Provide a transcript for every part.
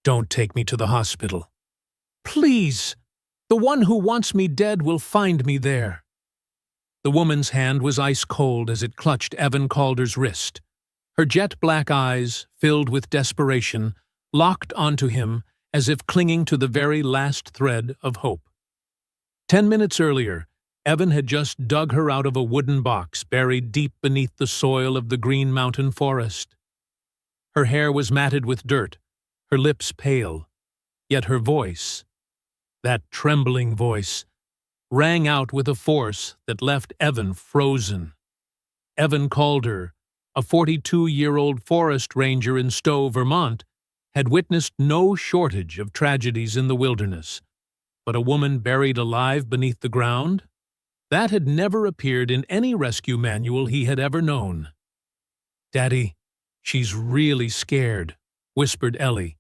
Don't take me to the hospital. Please! The one who wants me dead will find me there. The woman's hand was ice-cold as it clutched Evan Calder's wrist. Her jet-black eyes, filled with desperation, locked onto him as if clinging to the very last thread of hope. 10 minutes earlier, Evan had just dug her out of a wooden box buried deep beneath the soil of the Green Mountain Forest. Her hair was matted with dirt, her lips pale, yet her voice, that trembling voice, rang out with a force that left Evan frozen. Evan Calder, a 42-year-old forest ranger in Stowe, Vermont, had witnessed no shortage of tragedies in the wilderness, but a woman buried alive beneath the ground? That had never appeared in any rescue manual he had ever known. "Daddy, she's really scared," whispered Ellie,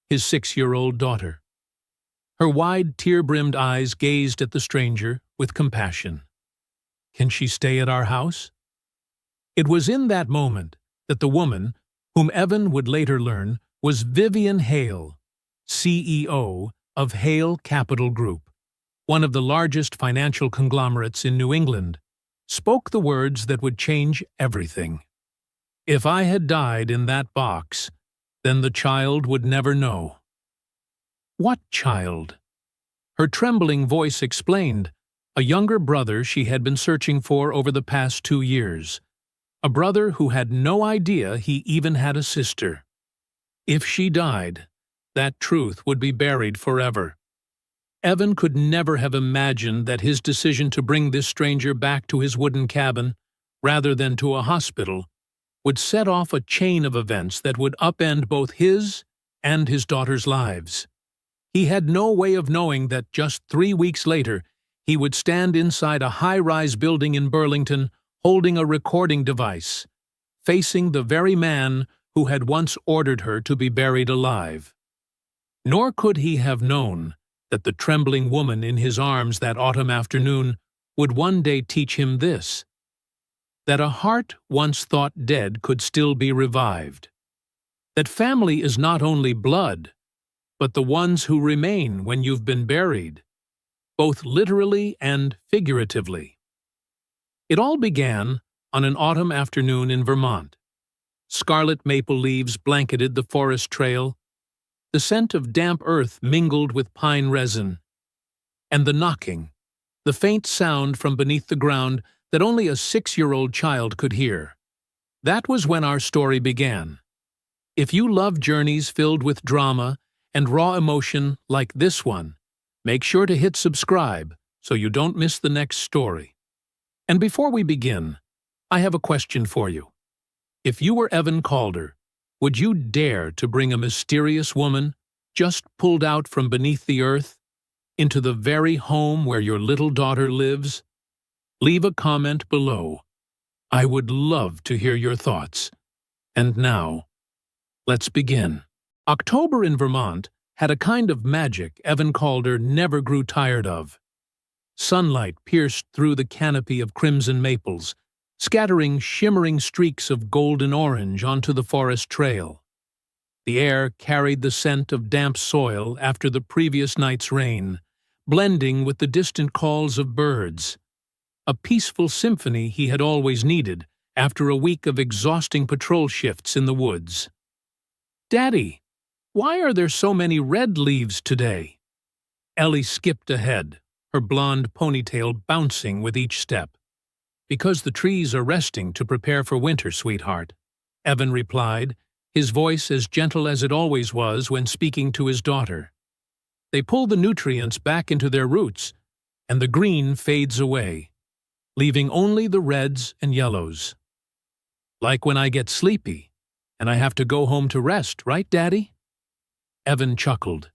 his 6-year-old daughter. Her wide, tear-brimmed eyes gazed at the stranger with compassion. "Can she stay at our house?" It was in that moment that the woman, whom Evan would later learn, was Vivian Hale, CEO of Hale Capital Group, one of the largest financial conglomerates in New England, spoke the words that would change everything. "If I had died in that box, then the child would never know." What child? Her trembling voice explained, a younger brother she had been searching for over the past 2 years. A brother who had no idea he even had a sister. If she died, that truth would be buried forever. Evan could never have imagined that his decision to bring this stranger back to his wooden cabin, rather than to a hospital, would set off a chain of events that would upend both his and his daughter's lives. He had no way of knowing that just 3 weeks later he would stand inside a high-rise building in Burlington holding a recording device, facing the very man who had once ordered her to be buried alive. Nor could he have known that the trembling woman in his arms that autumn afternoon would one day teach him this: that a heart once thought dead could still be revived. That family is not only blood, but the ones who remain when you've been buried, both literally and figuratively. It all began on an autumn afternoon in Vermont. Scarlet maple leaves blanketed the forest trail, the scent of damp earth mingled with pine resin, and the knocking, the faint sound from beneath the ground that only a 6-year-old child could hear. That was when our story began. If you love journeys filled with drama and raw emotion like this one, make sure to hit subscribe so you don't miss the next story. And before we begin, I have a question for you. If you were Evan Calder, would you dare to bring a mysterious woman, just pulled out from beneath the earth, into the very home where your little daughter lives? Leave a comment below. I would love to hear your thoughts. And now, let's begin. October in Vermont had a kind of magic Evan Calder never grew tired of. Sunlight pierced through the canopy of crimson maples, scattering shimmering streaks of golden orange onto the forest trail. The air carried the scent of damp soil after the previous night's rain, blending with the distant calls of birds. A peaceful symphony he had always needed after a week of exhausting patrol shifts in the woods. "Daddy, why are there so many red leaves today?" Ellie skipped ahead, her blonde ponytail bouncing with each step. "Because the trees are resting to prepare for winter, sweetheart," Evan replied, his voice as gentle as it always was when speaking to his daughter. "They pull the nutrients back into their roots, and the green fades away, leaving only the reds and yellows. Like when I get sleepy, and I have to go home to rest, right, Daddy?" Evan chuckled.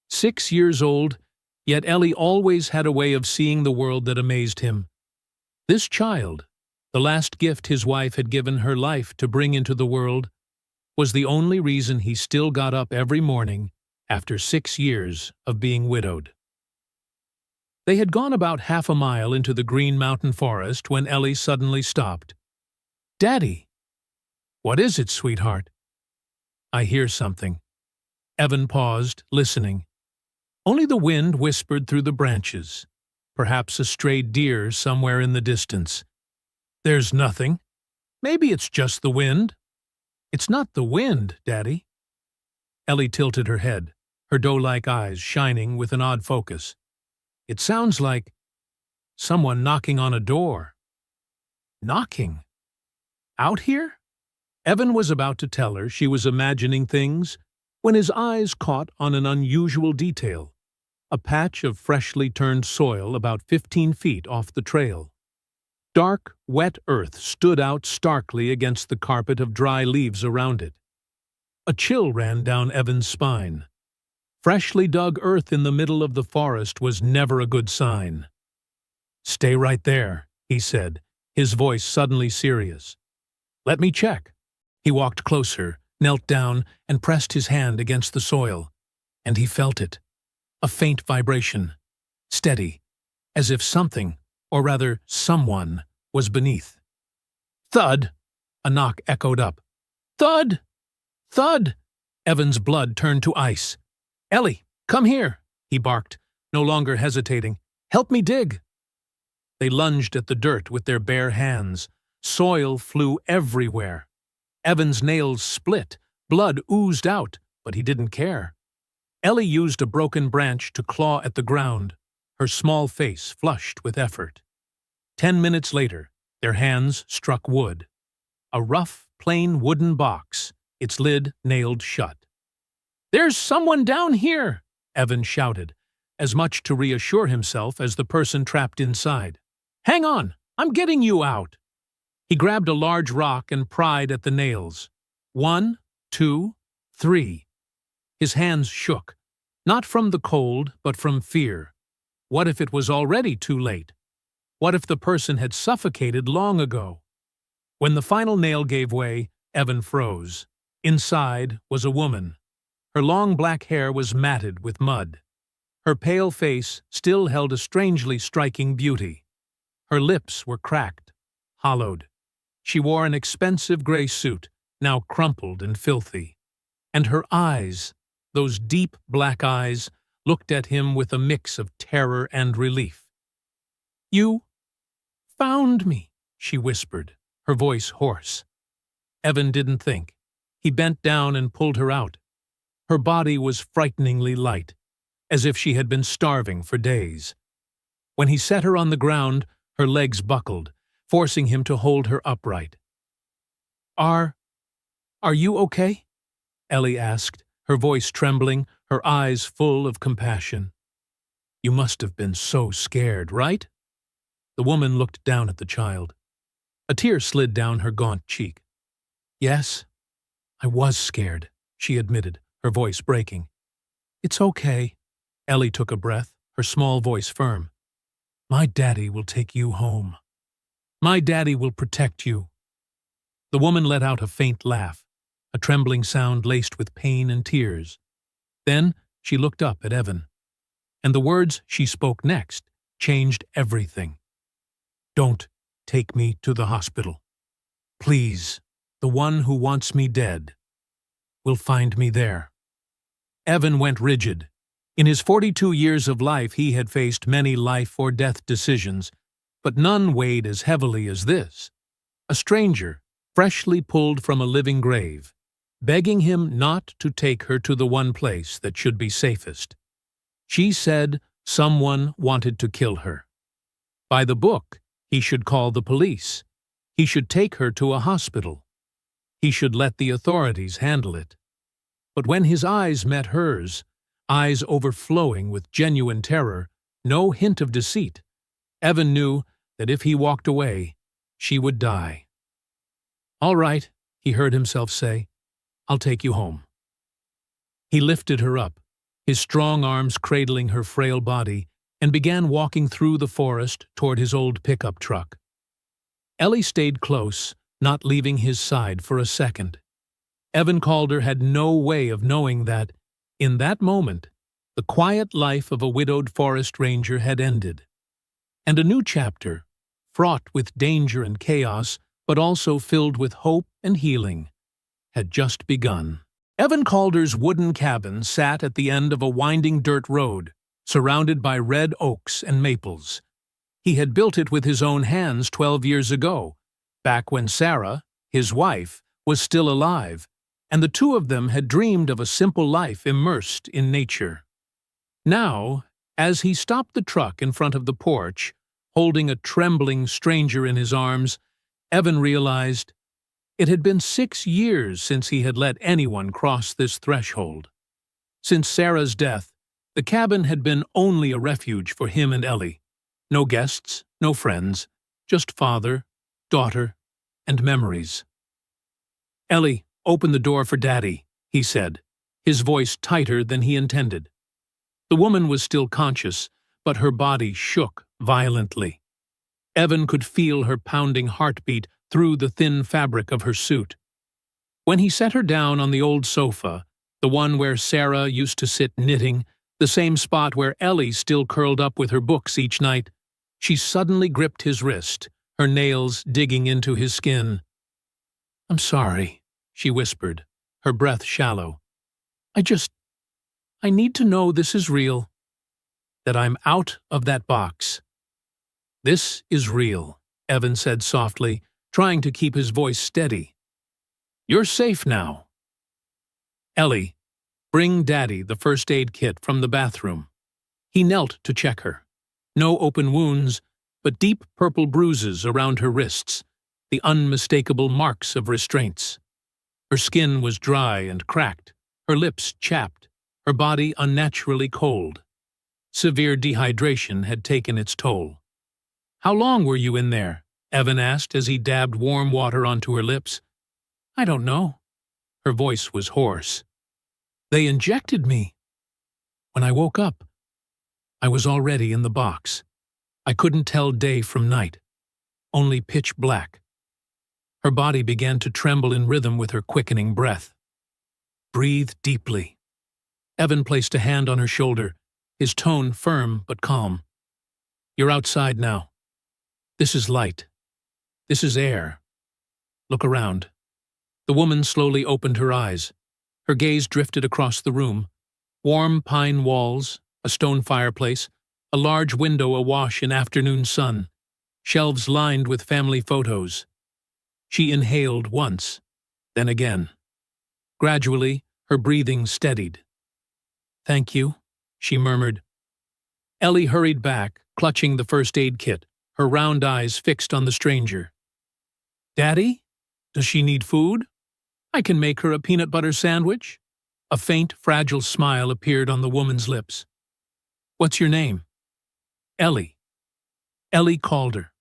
6 years old, yet Ellie always had a way of seeing the world that amazed him. This child, the last gift his wife had given her life to bring into the world, was the only reason he still got up every morning after 6 years of being widowed. They had gone about half a mile into the Green Mountain Forest when Ellie suddenly stopped. "Daddy!" "What is it, sweetheart?" "I hear something." Evan paused, listening. Only the wind whispered through the branches. Perhaps a stray deer somewhere in the distance. There's nothing. Maybe it's just the wind. It's not the wind, Daddy. Ellie tilted her head, her doe-like eyes shining with an odd focus. It sounds like someone knocking on a door. Knocking? Out here? Evan was about to tell her she was imagining things when his eyes caught on an unusual detail, a patch of freshly turned soil about 15 feet off the trail. Dark, wet earth stood out starkly against the carpet of dry leaves around it. A chill ran down Evan's spine. Freshly dug earth in the middle of the forest was never a good sign. "Stay right there," he said, his voice suddenly serious. "Let me check." He walked closer, knelt down, and pressed his hand against the soil. And he felt it. A faint vibration. Steady, as if something, or rather someone, was beneath. Thud! A knock echoed up. Thud! Thud! Evan's blood turned to ice. "Ellie, come here," he barked, no longer hesitating. "Help me dig." They lunged at the dirt with their bare hands. Soil flew everywhere. Evan's nails split, blood oozed out, but he didn't care. Ellie used a broken branch to claw at the ground, her small face flushed with effort. 10 minutes later, their hands struck wood. A rough, plain wooden box, its lid nailed shut. "There's someone down here!" Evan shouted, as much to reassure himself as the person trapped inside. "Hang on, I'm getting you out." He grabbed a large rock and pried at the nails. 1, 2, 3. His hands shook, not from the cold, but from fear. What if it was already too late? What if the person had suffocated long ago? When the final nail gave way, Evan froze. Inside was a woman. Her long black hair was matted with mud. Her pale face still held a strangely striking beauty. Her lips were cracked, hollowed. She wore an expensive gray suit, now crumpled and filthy. And her eyes, those deep black eyes, looked at him with a mix of terror and relief. "You found me," she whispered, her voice hoarse. Evan didn't think. He bent down and pulled her out. Her body was frighteningly light, as if she had been starving for days. When he set her on the ground, her legs buckled, forcing him to hold her upright. Are you okay?" Ellie asked, her voice trembling, her eyes full of compassion. "You must have been so scared, right?" The woman looked down at the child. A tear slid down her gaunt cheek. "Yes, I was scared," she admitted, her voice breaking. "It's okay." Ellie took a breath, her small voice firm. "My daddy will take you home. My daddy will protect you." The woman let out a faint laugh, a trembling sound laced with pain and tears. Then she looked up at Evan, and the words she spoke next changed everything. "Don't take me to the hospital. Please, the one who wants me dead will find me there." Evan went rigid. In his 42 years of life he had faced many life-or-death decisions, but none weighed as heavily as this. A stranger, freshly pulled from a living grave, begging him not to take her to the one place that should be safest. She said someone wanted to kill her. By the book, he should call the police. He should take her to a hospital. He should let the authorities handle it. But when his eyes met hers, eyes overflowing with genuine terror, no hint of deceit, Evan knew that if he walked away, she would die. "All right," he heard himself say. "I'll take you home." He lifted her up, his strong arms cradling her frail body, and began walking through the forest toward his old pickup truck. Ellie stayed close, not leaving his side for a second. Evan Calder had no way of knowing that, in that moment, the quiet life of a widowed forest ranger had ended, and a new chapter, fraught with danger and chaos, but also filled with hope and healing, had just begun. Evan Calder's wooden cabin sat at the end of a winding dirt road, surrounded by red oaks and maples. He had built it with his own hands 12 years ago, back when Sarah, his wife, was still alive, and the two of them had dreamed of a simple life immersed in nature. Now, as he stopped the truck in front of the porch, holding a trembling stranger in his arms, Evan realized it had been 6 years since he had let anyone cross this threshold. Since Sarah's death, the cabin had been only a refuge for him and Ellie. No guests, no friends, just father, daughter, and memories. "Ellie, open the door for Daddy," he said, his voice tighter than he intended. The woman was still conscious, but her body shook violently. Evan could feel her pounding heartbeat through the thin fabric of her suit. When he set her down on the old sofa, the one where Sarah used to sit knitting, the same spot where Ellie still curled up with her books each night, she suddenly gripped his wrist, her nails digging into his skin. "I'm sorry," she whispered, her breath shallow. I need to know this is real, that I'm out of that box." "This is real," Evan said softly, trying to keep his voice steady. "You're safe now. Ellie, bring Daddy the first aid kit from the bathroom." He knelt to check her. No open wounds, but deep purple bruises around her wrists, the unmistakable marks of restraints. Her skin was dry and cracked, her lips chapped, her body unnaturally cold. Severe dehydration had taken its toll. "How long were you in there?" Evan asked as he dabbed warm water onto her lips. "I don't know." Her voice was hoarse. "They injected me. When I woke up, I was already in the box. I couldn't tell day from night, only pitch black." Her body began to tremble in rhythm with her quickening breath. "Breathe deeply." Evan placed a hand on her shoulder, his tone firm but calm. "You're outside now. This is light. This is air. Look around." The woman slowly opened her eyes. Her gaze drifted across the room. Warm pine walls, a stone fireplace, a large window awash in afternoon sun, shelves lined with family photos. She inhaled once, then again. Gradually, her breathing steadied. "Thank you," she murmured. Ellie hurried back, clutching the first aid kit, her round eyes fixed on the stranger. "Daddy? Does she need food? I can make her a peanut butter sandwich." A faint, fragile smile appeared on the woman's lips. "What's your name?" "Ellie. Ellie Calder."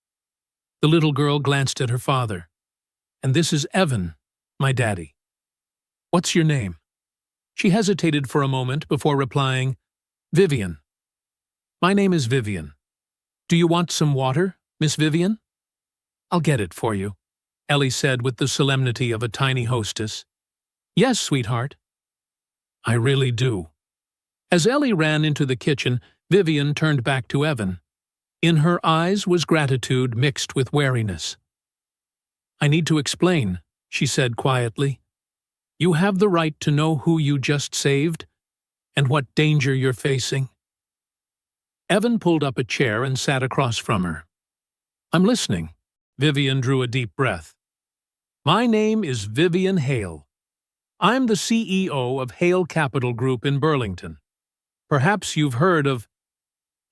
The little girl glanced at her father. "And this is Evan, my daddy." "What's your name?" She hesitated for a moment before replying, "Vivian." "My name is Vivian. Do you want some water, Miss Vivian?" "I'll get it for you," Ellie said with the solemnity of a tiny hostess. "Yes, sweetheart." "I really do." As Ellie ran into the kitchen, Vivian turned back to Evan. In her eyes was gratitude mixed with wariness. "I need to explain," she said quietly. "You have the right to know who you just saved and what danger you're facing." Evan pulled up a chair and sat across from her. "I'm listening." Vivian drew a deep breath. "My name is Vivian Hale. I'm the CEO of Hale Capital Group in Burlington. Perhaps you've heard of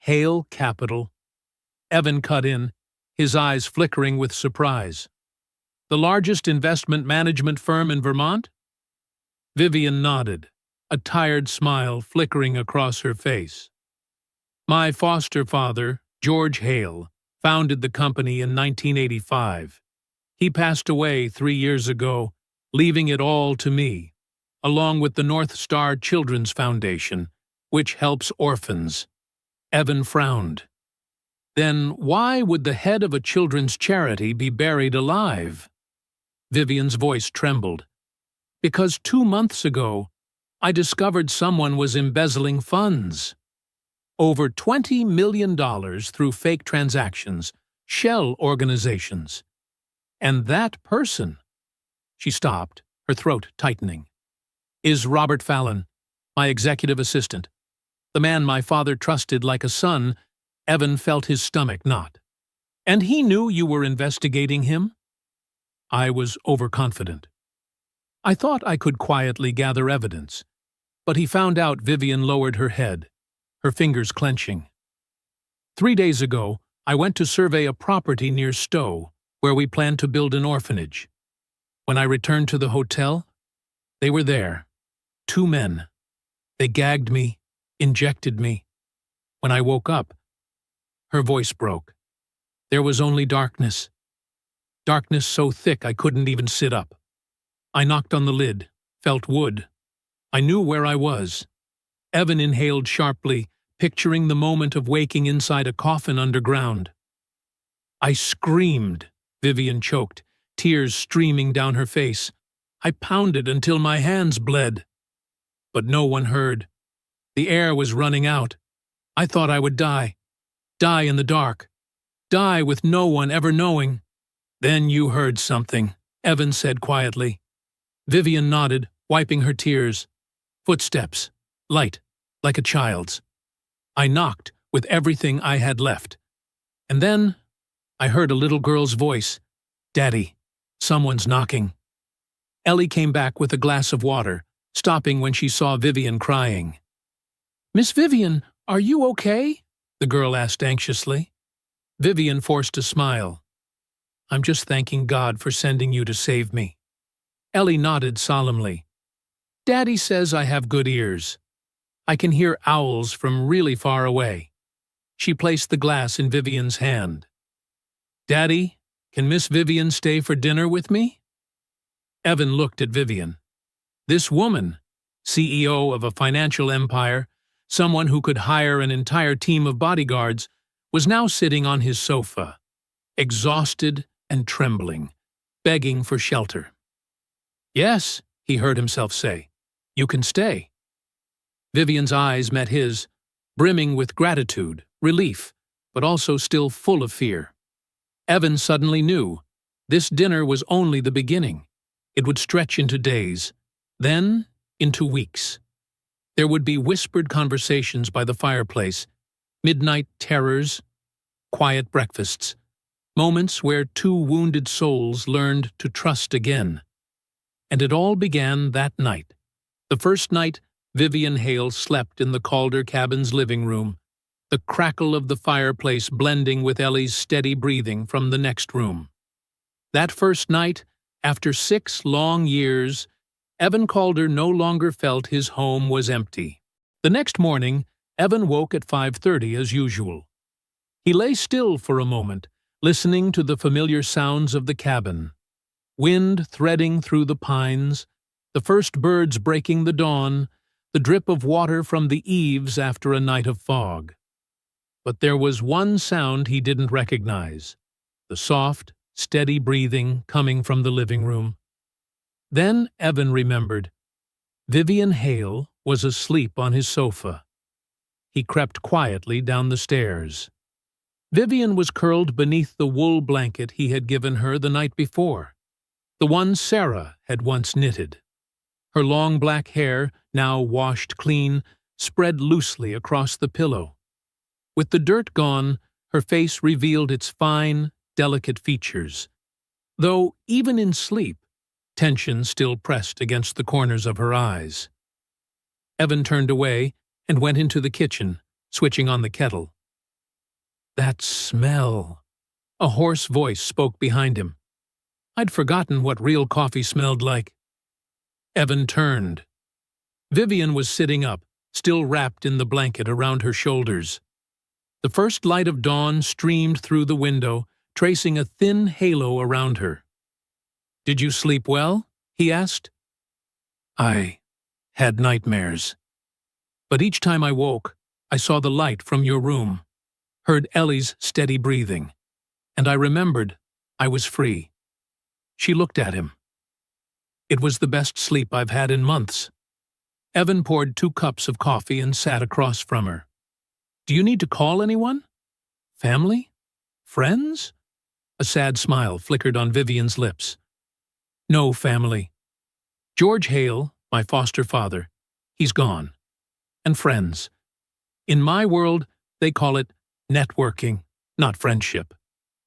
Hale Capital." Evan cut in, his eyes flickering with surprise. "The largest investment management firm in Vermont?" Vivian nodded, a tired smile flickering across her face. "My foster father, George Hale, founded the company in 1985. He passed away 3 years ago, leaving it all to me, along with the North Star Children's Foundation, which helps orphans." Evan frowned. "Then why would the head of a children's charity be buried alive?" Vivian's voice trembled. "Because 2 months ago, I discovered someone was embezzling funds. Over $20 million through fake transactions, shell organizations. And that person—" She stopped, her throat tightening. is Robert Fallon, my executive assistant. The man my father trusted like a son. Evan felt his stomach knot. And he knew you were investigating him? I was overconfident. I thought I could quietly gather evidence, but he found out. Vivian lowered her head, her fingers clenching. 3 days ago, I went to survey a property near Stowe, where we planned to build an orphanage. When I returned to the hotel, they were there. 2 men. They gagged me, injected me. When I woke up, her voice broke. There was only darkness. Darkness so thick I couldn't even sit up. I knocked on the lid, felt wood. I knew where I was. Evan inhaled sharply, picturing the moment of waking inside a coffin underground. I screamed. Vivian choked, tears streaming down her face. I pounded until my hands bled. But no one heard. The air was running out. I thought I would die. Die in the dark. Die with no one ever knowing. Then you heard something, Evan said quietly. Vivian nodded, wiping her tears. Footsteps. Light, like a child's. I knocked with everything I had left. And then I heard a little girl's voice. Daddy, someone's knocking. Ellie came back with a glass of water, stopping when she saw Vivian crying. Miss Vivian, are you okay? The girl asked anxiously. Vivian forced a smile. I'm just thanking God for sending you to save me. Ellie nodded solemnly. Daddy says I have good ears. I can hear owls from really far away. She placed the glass in Vivian's hand. Daddy, can Miss Vivian stay for dinner with me? Evan looked at Vivian. This woman, CEO of a financial empire, someone who could hire an entire team of bodyguards, was now sitting on his sofa, exhausted and trembling, begging for shelter. Yes, he heard himself say, you can stay. Vivian's eyes met his, brimming with gratitude, relief, but also still full of fear. Evan suddenly knew this dinner was only the beginning. It would stretch into days, then into weeks. There would be whispered conversations by the fireplace, midnight terrors, quiet breakfasts, moments where 2 wounded souls learned to trust again. And it all began that night. The first night Vivian Hale slept in the Calder cabin's living room, the crackle of the fireplace blending with Ellie's steady breathing from the next room. That first night, after 6 long years, Evan Calder no longer felt his home was empty. The next morning, Evan woke at 5:30 as usual. He lay still for a moment, listening to the familiar sounds of the cabin. Wind threading through the pines, the first birds breaking the dawn, the drip of water from the eaves after a night of fog. But there was one sound he didn't recognize, the soft, steady breathing coming from the living room. Then Evan remembered. Vivian Hale was asleep on his sofa. He crept quietly down the stairs. Vivian was curled beneath the wool blanket he had given her the night before, the one Sarah had once knitted. Her long black hair, now washed clean, spread loosely across the pillow. With the dirt gone, her face revealed its fine, delicate features, though even in sleep, tension still pressed against the corners of her eyes. Evan turned away and went into the kitchen, switching on the kettle. That smell! A hoarse voice spoke behind him. I'd forgotten what real coffee smelled like. Evan turned. Vivian was sitting up, still wrapped in the blanket around her shoulders. The first light of dawn streamed through the window, tracing a thin halo around her. Did you sleep well? He asked. I had nightmares. But each time I woke, I saw the light from your room, heard Ellie's steady breathing, and I remembered I was free. She looked at him. It was the best sleep I've had in months. Evan poured 2 cups of coffee and sat across from her. Do you need to call anyone? Family? Friends? A sad smile flickered on Vivian's lips. No family. George Hale, My foster father. He's gone. And friends. In my world, they call it networking, not friendship.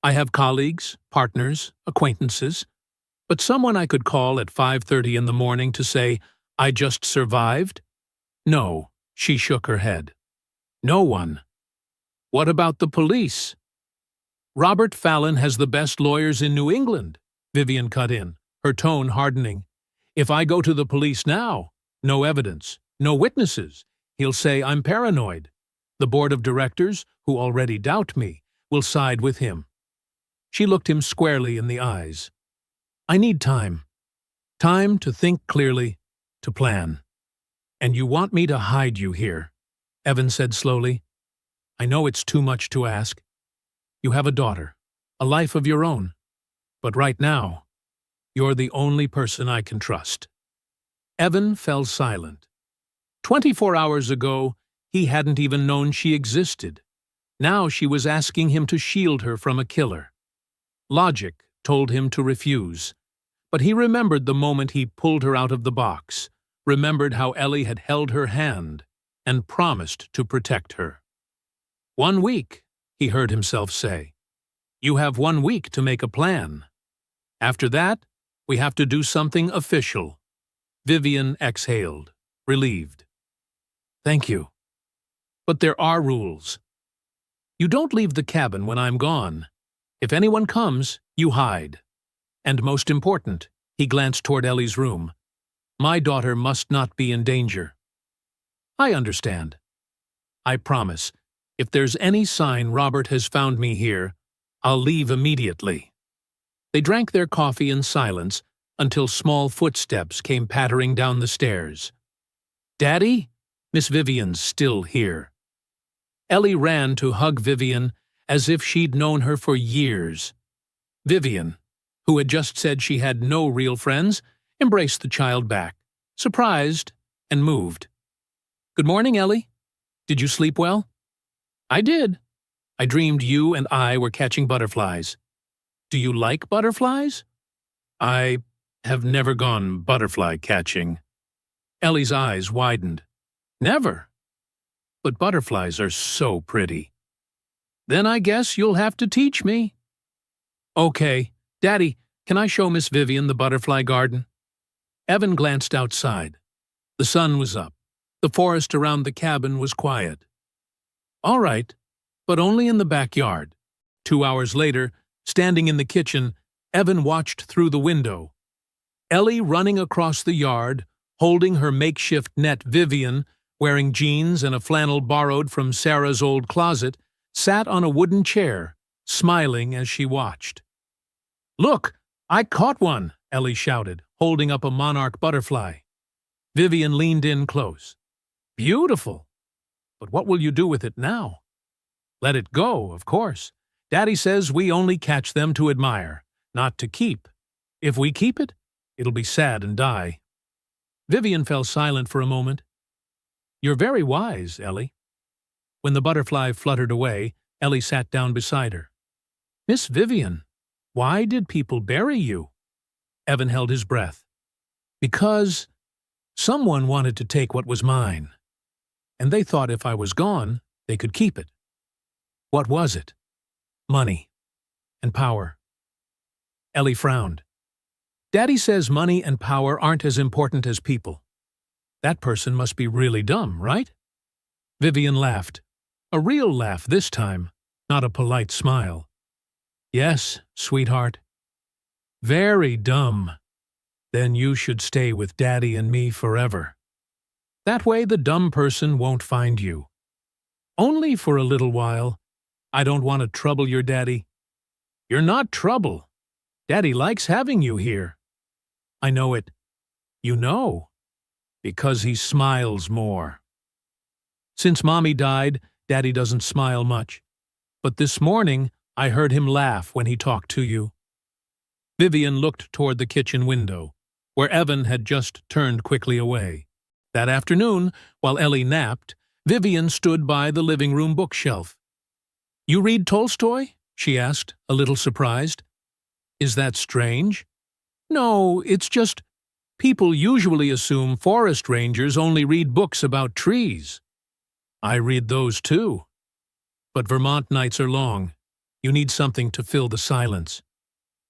I have colleagues, partners, acquaintances, but someone I could call at 5:30 in the morning to say, I just survived? No, she shook her head. No one. What about the police? Robert Fallon has the best lawyers in New England, Vivian cut in, her tone hardening. If I go to the police now, no evidence, no witnesses, he'll say I'm paranoid. The board of directors, who already doubt me, will side with him. She looked him squarely in the eyes. I need time. Time to think clearly, to plan. And you want me to hide you here, Evan said slowly. I know it's too much to ask. You have a daughter, a life of your own. But right now, you're the only person I can trust. Evan fell silent. 24 hours ago, he hadn't even known she existed. Now she was asking him to shield her from a killer. Logic told him to refuse. But he remembered the moment he pulled her out of the box, remembered how Ellie had held her hand and promised to protect her. 1 week, he heard himself say. You have 1 week to make a plan. After that, we have to do something official. Vivian exhaled, relieved. Thank you. But there are rules. You don't leave the cabin when I'm gone. If anyone comes, you hide. And most important, he glanced toward Ellie's room. My daughter must not be in danger. I understand. I promise, if there's any sign Robert has found me here, I'll leave immediately. They drank their coffee in silence until small footsteps came pattering down the stairs. Daddy? Miss Vivian's still here. Ellie ran to hug Vivian as if she'd known her for years. Vivian, who had just said she had no real friends, embraced the child back, surprised and moved. Good morning, Ellie. Did you sleep well? I did. I dreamed you and I were catching butterflies. Do you like butterflies? I have never gone butterfly catching. Ellie's eyes widened. Never. But butterflies are so pretty. Then I guess you'll have to teach me. Okay. Daddy, can I show Miss Vivian the butterfly garden? Evan glanced outside. The sun was up. The forest around the cabin was quiet. All right, but only in the backyard. 2 hours later, standing in the kitchen, Evan watched through the window. Ellie running across the yard, holding her makeshift net. Vivian, wearing jeans and a flannel borrowed from Sarah's old closet, sat on a wooden chair, smiling as she watched. Look, I caught one, Ellie shouted, holding up a monarch butterfly. Vivian leaned in close. Beautiful. But what will you do with it now? Let it go, of course. Daddy says we only catch them to admire, not to keep. If we keep it, it'll be sad and die. Vivian fell silent for a moment. You're very wise, Ellie. When the butterfly fluttered away, Ellie sat down beside her. Miss Vivian, why did people bury you? Evan held his breath. Because someone wanted to take what was mine. And they thought if I was gone, they could keep it. What was it? Money. And power. Ellie frowned. Daddy says money and power aren't as important as people. That person must be really dumb, right? Vivian laughed. A real laugh this time, not a polite smile. Yes, sweetheart. Very dumb. Then you should stay with Daddy and me forever. That way the dumb person won't find you. Only for a little while. I don't want to trouble your daddy. You're not trouble. Daddy likes having you here. I know it. You know. Because he smiles more. Since Mommy died, Daddy doesn't smile much. But this morning, I heard him laugh when he talked to you. Vivian looked toward the kitchen window, where Evan had just turned quickly away. That afternoon, while Ellie napped, Vivian stood by the living room bookshelf. You read Tolstoy? She asked, a little surprised. Is that strange? No, it's just People usually assume forest rangers only read books about trees. I read those too. But Vermont nights are long. You need something to fill the silence.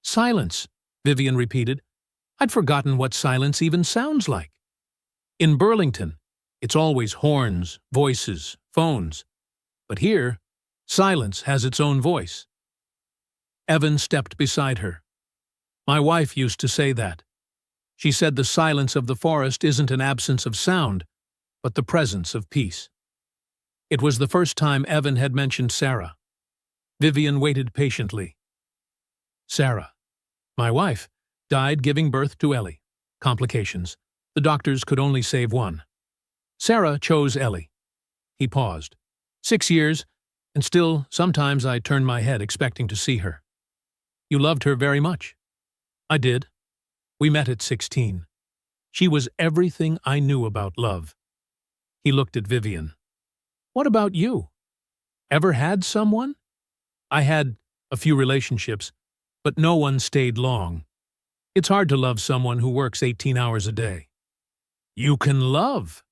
Silence, Vivian repeated. I'd forgotten what silence even sounds like. In Burlington, it's always horns, voices, phones. But here, silence has its own voice. Evan stepped beside her. My wife used to say that. She said the silence of the forest isn't an absence of sound, but the presence of peace. It was the first time Evan had mentioned Sarah. Vivian waited patiently. Sarah, my wife, died giving birth to Ellie. Complications. The doctors could only save one. Sarah chose Ellie. He paused. 6 years, and still, sometimes I turned my head expecting to see her. You loved her very much. I did. We met at 16. She was everything I knew about love. He looked at Vivian. What about you? Ever had someone? I had a few relationships, but no one stayed long. It's hard to love someone who works 18 hours a day. You can love.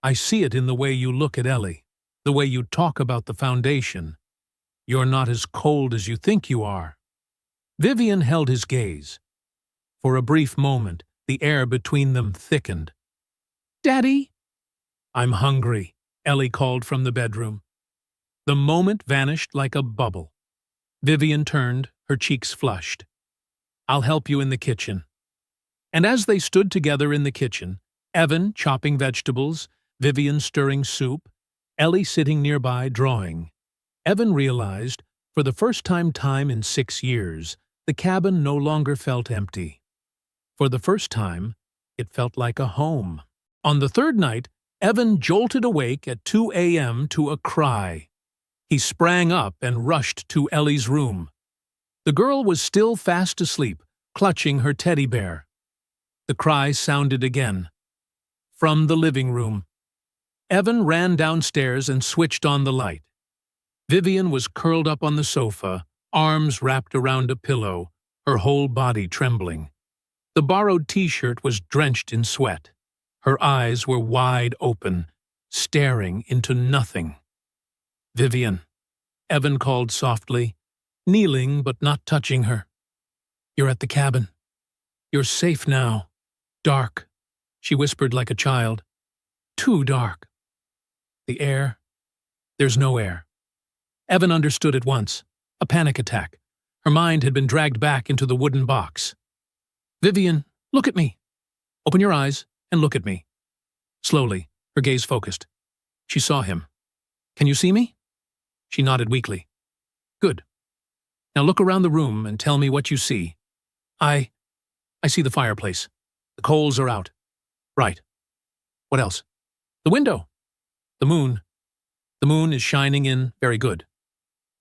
I see it in the way you look at Ellie, the way you talk about the foundation. You're not as cold as you think you are. Vivian held his gaze. For a brief moment, the air between them thickened. Daddy? I'm hungry, Ellie called from the bedroom. The moment vanished like a bubble. Vivian turned, her cheeks flushed. I'll help you in the kitchen. And as they stood together in the kitchen, Evan chopping vegetables, Vivian stirring soup, Ellie sitting nearby drawing, Evan realized, for the first time in 6 years, the cabin no longer felt empty. For the first time, it felt like a home. On the third night, Evan jolted awake at 2 a.m. to a cry. He sprang up and rushed to Ellie's room. The girl was still fast asleep, clutching her teddy bear. The cry sounded again. From the living room. Evan ran downstairs and switched on the light. Vivian was curled up on the sofa, arms wrapped around a pillow, her whole body trembling. The borrowed t-shirt was drenched in sweat. Her eyes were wide open, staring into nothing. Vivian, Evan called softly, kneeling but not touching her. You're at the cabin. You're safe now. Dark, she whispered like a child. Too dark. The air? There's no air. Evan understood at once. A panic attack. Her mind had been dragged back into the wooden box. Vivian, look at me. Open your eyes and look at me. Slowly, her gaze focused. She saw him. Can you see me? She nodded weakly. Good. Now look around the room and tell me what you see. I see the fireplace. The coals are out. Right. What else? The window. The moon. The moon is shining in. Very good.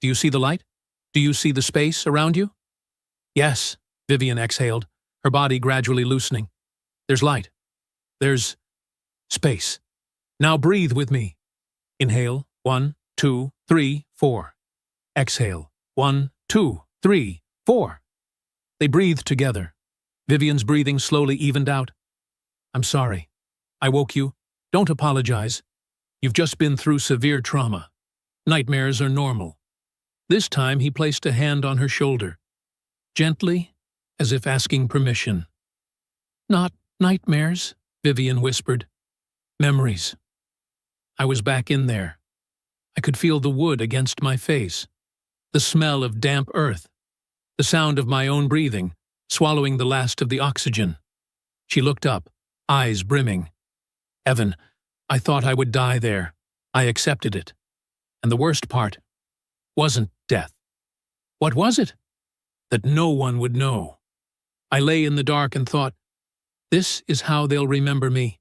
Do you see the light? Do you see the space around you? Yes, Vivian exhaled, her body gradually loosening. There's light. There's space. Now breathe with me. Inhale, 1, 2, 3, 4. Exhale, 1, 2, 3, 4. They breathed together. Vivian's breathing slowly evened out. I'm sorry. I woke you. Don't apologize. You've just been through severe trauma. Nightmares are normal. This time he placed a hand on her shoulder, gently, as if asking permission. Not nightmares, Vivian whispered. Memories. I was back in there. I could feel the wood against my face, the smell of damp earth, the sound of my own breathing, swallowing the last of the oxygen. She looked up, eyes brimming. Evan, I thought I would die there. I accepted it. And the worst part wasn't death. What was it? That no one would know. I lay in the dark and thought, this is how they'll remember me.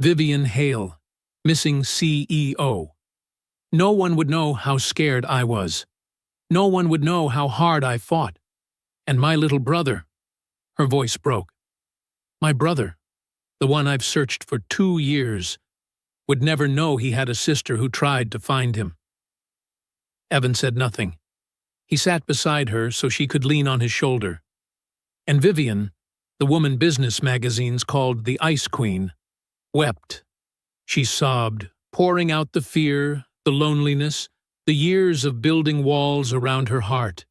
Vivian Hale, missing CEO. No one would know how scared I was. No one would know how hard I fought. And my little brother, her voice broke. My brother, the one I've searched for 2 years, would never know he had a sister who tried to find him. Evan said nothing. He sat beside her so she could lean on his shoulder. And Vivian, The woman business magazines called the Ice Queen, wept. She sobbed, pouring out the fear, the loneliness, the years of building walls around her heart.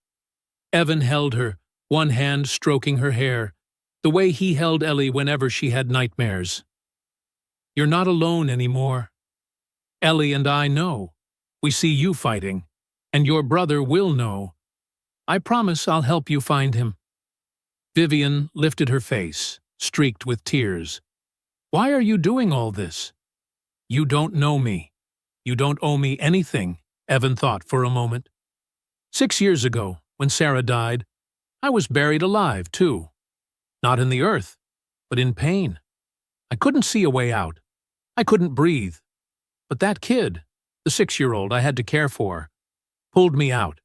Evan held her, one hand stroking her hair, the way he held Ellie whenever she had nightmares. "You're not alone anymore. Ellie and I know. We see you fighting, and your brother will know. I promise I'll help you find him." Vivian lifted her face, streaked with tears. "Why are you doing all this?" "You don't know me. You don't owe me anything," Evan thought for a moment. 6 years ago, when Sarah died, I was buried alive, too. Not in the earth, but in pain. I couldn't see a way out. I couldn't breathe. But that kid, the 6-year-old I had to care for, pulled me out.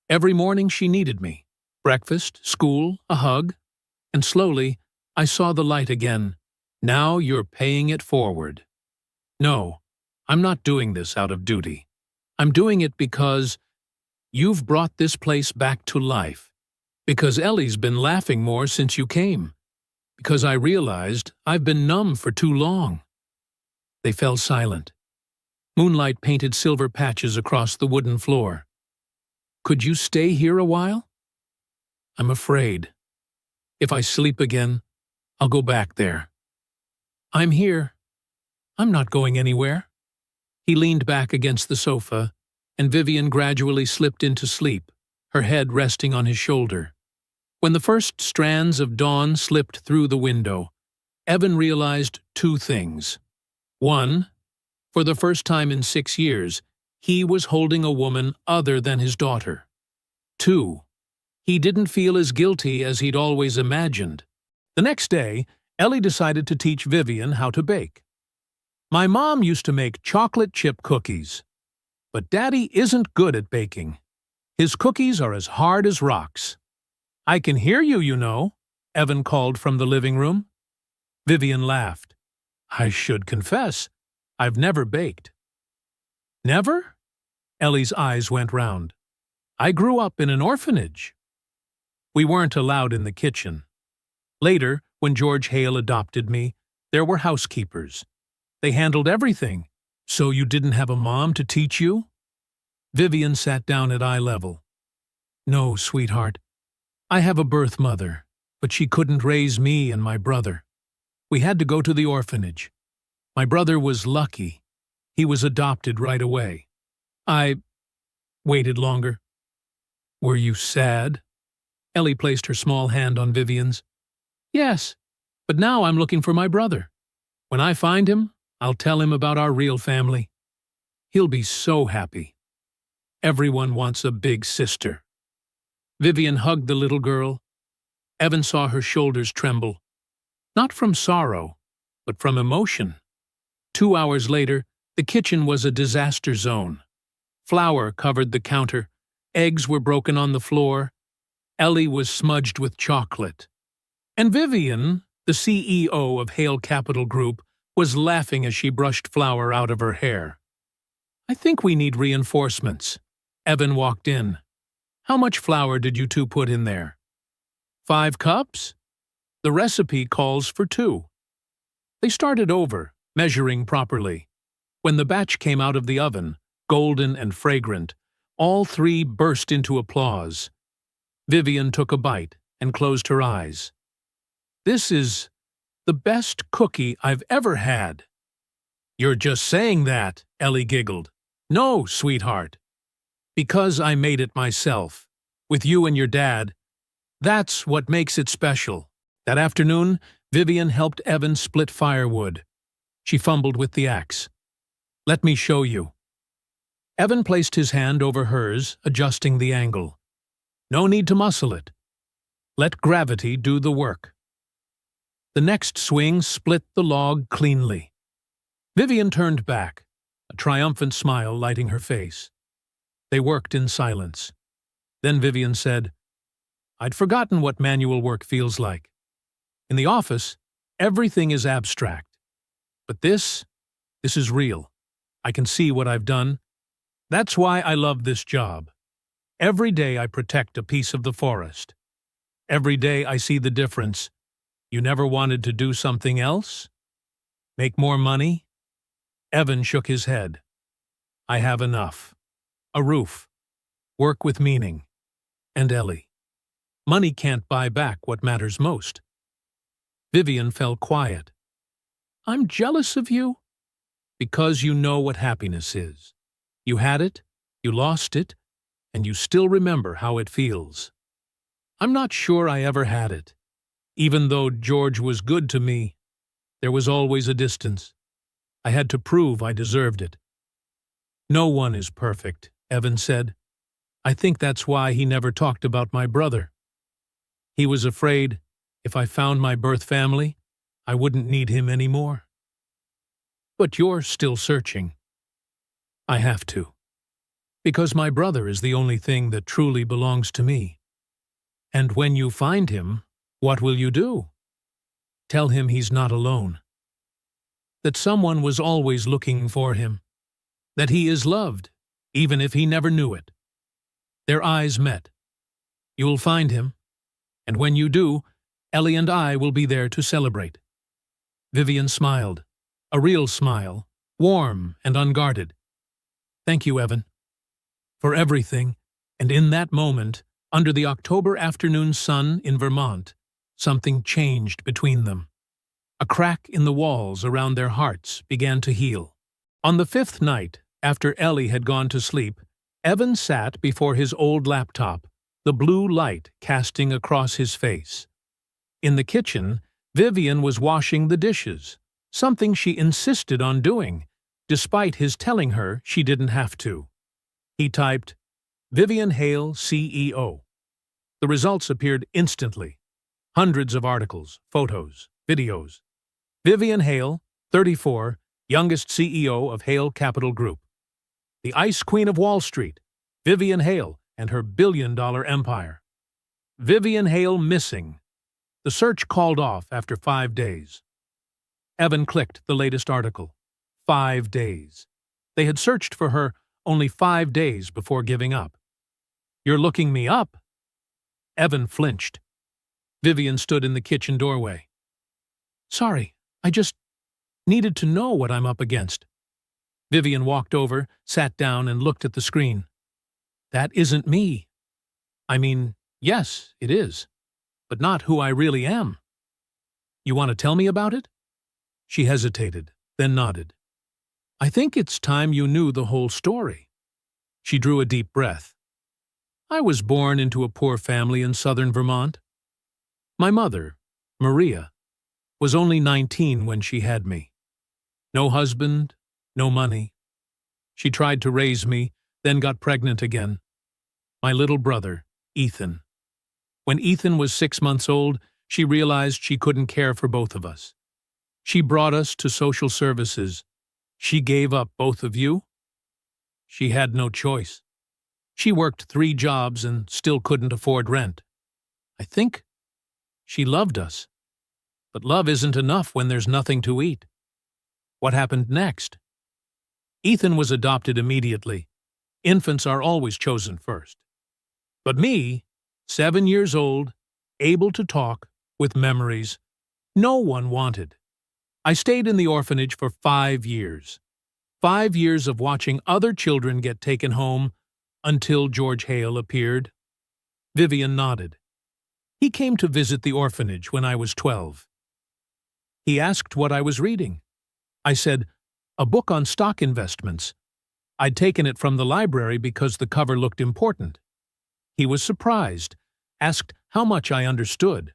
Every morning she needed me. Breakfast, school, a hug. And slowly, I saw the light again. Now you're paying it forward. No, I'm not doing this out of duty. I'm doing it because you've brought this place back to life. Because Ellie's been laughing more since you came. Because I realized I've been numb for too long. They fell silent. Moonlight painted silver patches across the wooden floor. "Could you stay here a while?" "I'm afraid. If I sleep again, I'll go back there." "I'm here. I'm not going anywhere." He leaned back against the sofa, and Vivian gradually slipped into sleep, her head resting on his shoulder. When the first strands of dawn slipped through the window, Evan realized 2 things. 1, for the first time in 6 years, he was holding a woman other than his daughter. 2, he didn't feel as guilty as he'd always imagined. The next day, Ellie decided to teach Vivian how to bake. "My mom used to make chocolate chip cookies, but Daddy isn't good at baking. His cookies are as hard as rocks." "I can hear you, you know," Evan called from the living room. Vivian laughed. "I should confess, I've never baked." "Never?" Ellie's eyes went round. "I grew up in an orphanage." "We weren't allowed in the kitchen. Later, when George Hale adopted me, there were housekeepers. They handled everything. So you didn't have a mom to teach you?" Vivian sat down at eye level. "No, sweetheart. I have a birth mother, but she couldn't raise me and my brother. We had to go to the orphanage. My brother was lucky. He was adopted right away. I waited longer." "Were you sad?" Ellie placed her small hand on Vivian's. "Yes, but now I'm looking for my brother. When I find him, I'll tell him about our real family. He'll be so happy. Everyone wants a big sister." Vivian hugged the little girl. Evan saw her shoulders tremble. Not from sorrow, but from emotion. 2 hours later, the kitchen was a disaster zone. Flour covered the counter. Eggs were broken on the floor. Ellie was smudged with chocolate. And Vivian, the CEO of Hale Capital Group, was laughing as she brushed flour out of her hair. "I think we need reinforcements." Evan walked in. "How much flour did you 2 put in there?" 5 cups? The recipe calls for 2. They started over, measuring properly. When the batch came out of the oven, golden and fragrant, all 3 burst into applause. Vivian took a bite and closed her eyes. "This is the best cookie I've ever had." "You're just saying that," Ellie giggled. "No, sweetheart. Because I made it myself, with you and your dad. That's what makes it special." That afternoon, Vivian helped Evan split firewood. She fumbled with the axe. "Let me show you." Evan placed his hand over hers, adjusting the angle. "No need to muscle it. Let gravity do the work." The next swing split the log cleanly. Vivian turned back, a triumphant smile lighting her face. They worked in silence. Then Vivian said, "I'd forgotten what manual work feels like. In the office, everything is abstract. But this is real. I can see what I've done. That's why I love this job. Every day I protect a piece of the forest. Every day I see the difference. You never wanted to do something else? Make more money? Evan shook his head. I have enough. A roof. Work with meaning. And Ellie. Money can't buy back what matters most. Vivian fell quiet. I'm jealous of you. Because you know what happiness is. You had it, you lost it, and you still remember how it feels. I'm not sure I ever had it. Even though George was good to me, there was always a distance. I had to prove I deserved it. No one is perfect, Evan said. I think that's why he never talked about my brother. He was afraid if I found my birth family, I wouldn't need him anymore. But you're still searching. I have to. Because my brother is the only thing that truly belongs to me. And when you find him, what will you do? Tell him he's not alone. That someone was always looking for him. That he is loved, even if he never knew it. Their eyes met. You'll find him. And when you do, Ellie and I will be there to celebrate. Vivian smiled. A real smile, warm and unguarded. Thank you, Evan. For everything, and in that moment, under the October afternoon sun in Vermont, something changed between them. A crack in the walls around their hearts began to heal. On the fifth night, after Ellie had gone to sleep, Evan sat before his old laptop, the blue light casting across his face. In the kitchen, Vivian was washing the dishes, something she insisted on doing, despite his telling her she didn't have to. He typed, Vivian Hale, CEO. The results appeared instantly. Hundreds of articles, photos, videos. Vivian Hale, 34, youngest CEO of Hale Capital Group. The Ice Queen of Wall Street, Vivian Hale and her billion-dollar empire. Vivian Hale missing. The search called off after 5 days. Evan clicked the latest article. 5 days. They had searched for her only 5 days before giving up. You're looking me up? Evan flinched. Vivian stood in the kitchen doorway. Sorry, I just needed to know what I'm up against. Vivian walked over, sat down, and looked at the screen. That isn't me. I mean, yes, it is, but not who I really am. You want to tell me about it? She hesitated, then nodded. I think it's time you knew the whole story. She drew a deep breath. I was born into a poor family in southern Vermont. My mother, Maria, was only 19 when she had me. No husband, no money. She tried to raise me, then got pregnant again. My little brother, Ethan. When Ethan was 6 months old, she realized she couldn't care for both of us. She brought us to social services. She gave up both of you? She had no choice. She worked 3 jobs and still couldn't afford rent. I think she loved us. But love isn't enough when there's nothing to eat. What happened next? Ethan was adopted immediately. Infants are always chosen first. But me, 7 years old, able to talk, with memories, no one wanted. I stayed in the orphanage for 5 years. 5 years of watching other children get taken home until George Hale appeared. Vivian nodded. He came to visit the orphanage when I was 12. He asked what I was reading. I said, a book on stock investments. I'd taken it from the library because the cover looked important. He was surprised, asked how much I understood.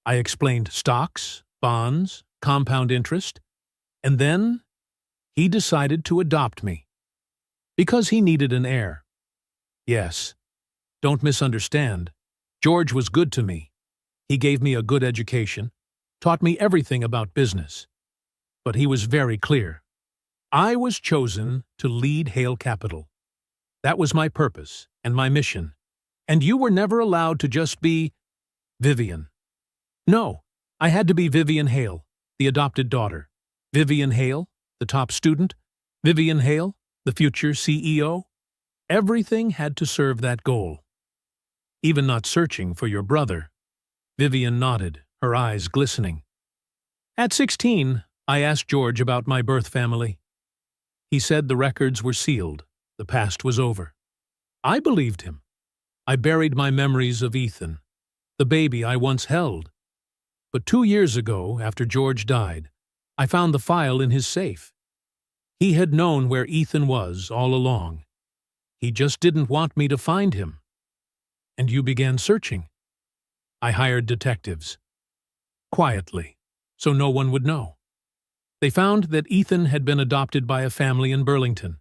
I explained stocks, bonds, compound interest, and then he decided to adopt me. Because he needed an heir. Yes, don't misunderstand. George was good to me. He gave me a good education, taught me everything about business. But he was very clear. I was chosen to lead Hale Capital. That was my purpose and my mission. And you were never allowed to just be Vivian. No, I had to be Vivian Hale, the adopted daughter. Vivian Hale, the top student. Vivian Hale, the future CEO. Everything had to serve that goal. Even not searching for your brother. Vivian nodded, her eyes glistening. At 16, I asked George about my birth family. He said the records were sealed, the past was over. I believed him. I buried my memories of Ethan, the baby I once held. But 2 years ago, after George died, I found the file in his safe. He had known where Ethan was all along. He just didn't want me to find him. And you began searching. I hired detectives. Quietly, so no one would know. They found that Ethan had been adopted by a family in Burlington.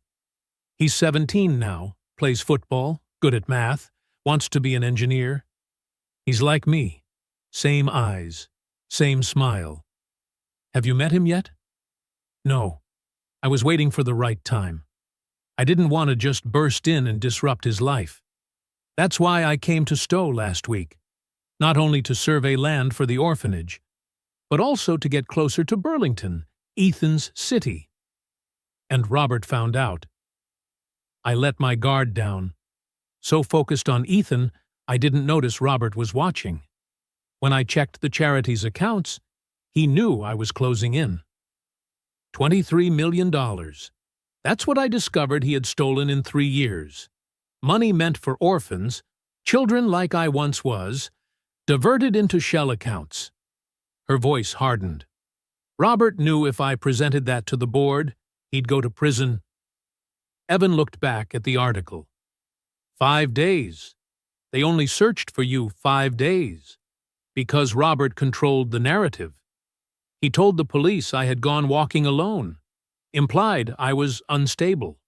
He's 17 now, plays football, good at math, wants to be an engineer. He's like me. Same eyes, same smile. Have you met him yet? No. I was waiting for the right time. I didn't want to just burst in and disrupt his life. That's why I came to Stowe last week, not only to survey land for the orphanage, but also to get closer to Burlington, Ethan's city. And Robert found out. I let my guard down. So focused on Ethan, I didn't notice Robert was watching. When I checked the charity's accounts, he knew I was closing in. $23 million. That's what I discovered he had stolen in 3 years. Money meant for orphans, children like I once was, diverted into shell accounts. Her voice hardened. Robert knew if I presented that to the board, he'd go to prison. Evan looked back at the article. 5 days. They only searched for you 5 days. Because Robert controlled the narrative. He told the police I had gone walking alone. Implied I was unstable.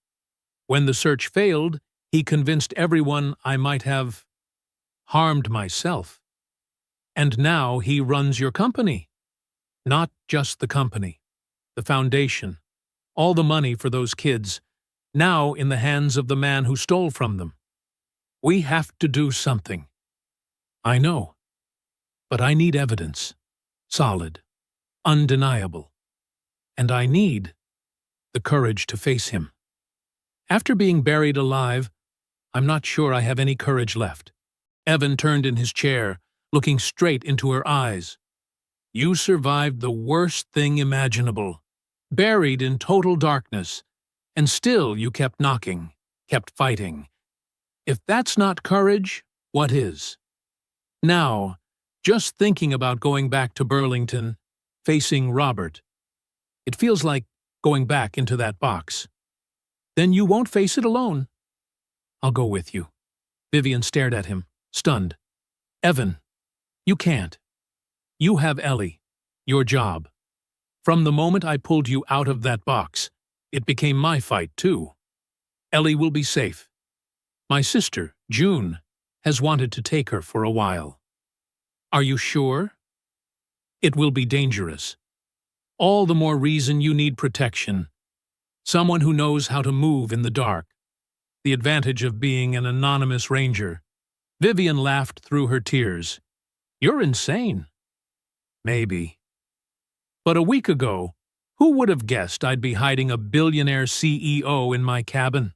When the search failed, he convinced everyone I might have harmed myself. And now he runs your company. Not just the company, the foundation, all the money for those kids, now in the hands of the man who stole from them. We have to do something. I know. But I need evidence. Solid. Undeniable. And I need the courage to face him. After being buried alive, I'm not sure I have any courage left. Evan turned in his chair, looking straight into her eyes. You survived the worst thing imaginable, buried in total darkness, and still you kept knocking, kept fighting. If that's not courage, what is? Now, just thinking about going back to Burlington, facing Robert, it feels like going back into that box. Then you won't face it alone. I'll go with you. Vivian stared at him, stunned. Evan, you can't. You have Ellie, your job. From the moment I pulled you out of that box, it became my fight too. Ellie will be safe. My sister, June, has wanted to take her for a while. Are you sure? It will be dangerous. All the more reason you need protection. Someone who knows how to move in the dark. The advantage of being an anonymous ranger. Vivian laughed through her tears. You're insane. Maybe. But a week ago, who would have guessed I'd be hiding a billionaire CEO in my cabin?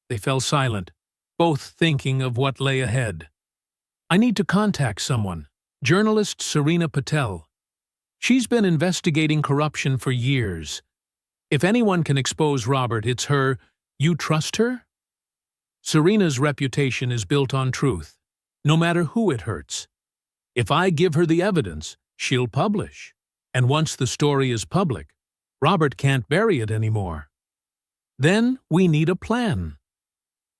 They fell silent, both thinking of what lay ahead. I need to contact someone. Journalist Serena Patel. She's been investigating corruption for years. If anyone can expose Robert, it's her. You trust her? Serena's reputation is built on truth, no matter who it hurts. If I give her the evidence, she'll publish. And once the story is public, Robert can't bury it anymore. Then we need a plan.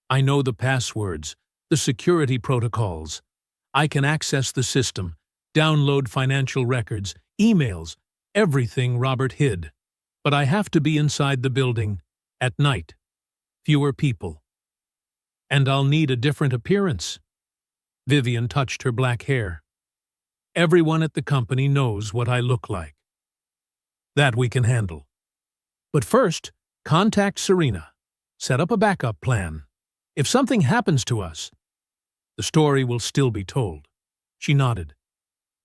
I know the passwords, the security protocols. I can access the system, download financial records, emails, everything Robert hid. But I have to be inside the building, at night. Fewer people. And I'll need a different appearance. Vivian touched her black hair. Everyone at the company knows what I look like. That we can handle. But first, contact Serena. Set up a backup plan. If something happens to us, the story will still be told. She nodded.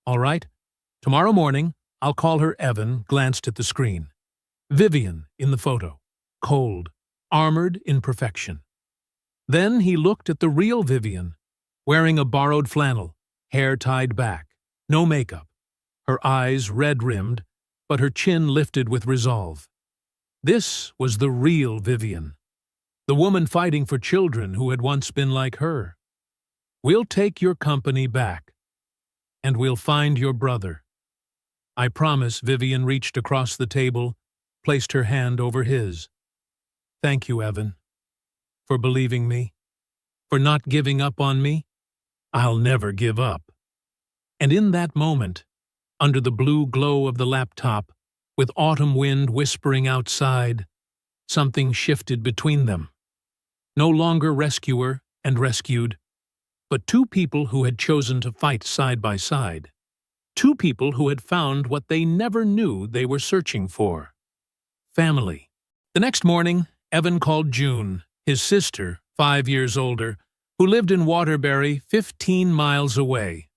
All right. Tomorrow morning, I'll call her. Evan glanced at the screen. Vivian in the photo. Cold, armored in perfection. Then he looked at the real Vivian, wearing a borrowed flannel, hair tied back. No makeup, her eyes red-rimmed, but her chin lifted with resolve. This was the real Vivian, the woman fighting for children who had once been like her. We'll take your company back, and we'll find your brother. I promise. Vivian reached across the table, placed her hand over his. Thank you, Evan, for believing me, for not giving up on me. I'll never give up. And in that moment, under the blue glow of the laptop, with autumn wind whispering outside, something shifted between them. No longer rescuer and rescued, but two people who had chosen to fight side by side. Two people who had found what they never knew they were searching for. Family. The next morning, Evan called June, his sister, 5 years older, who lived in Waterbury, 15 miles away.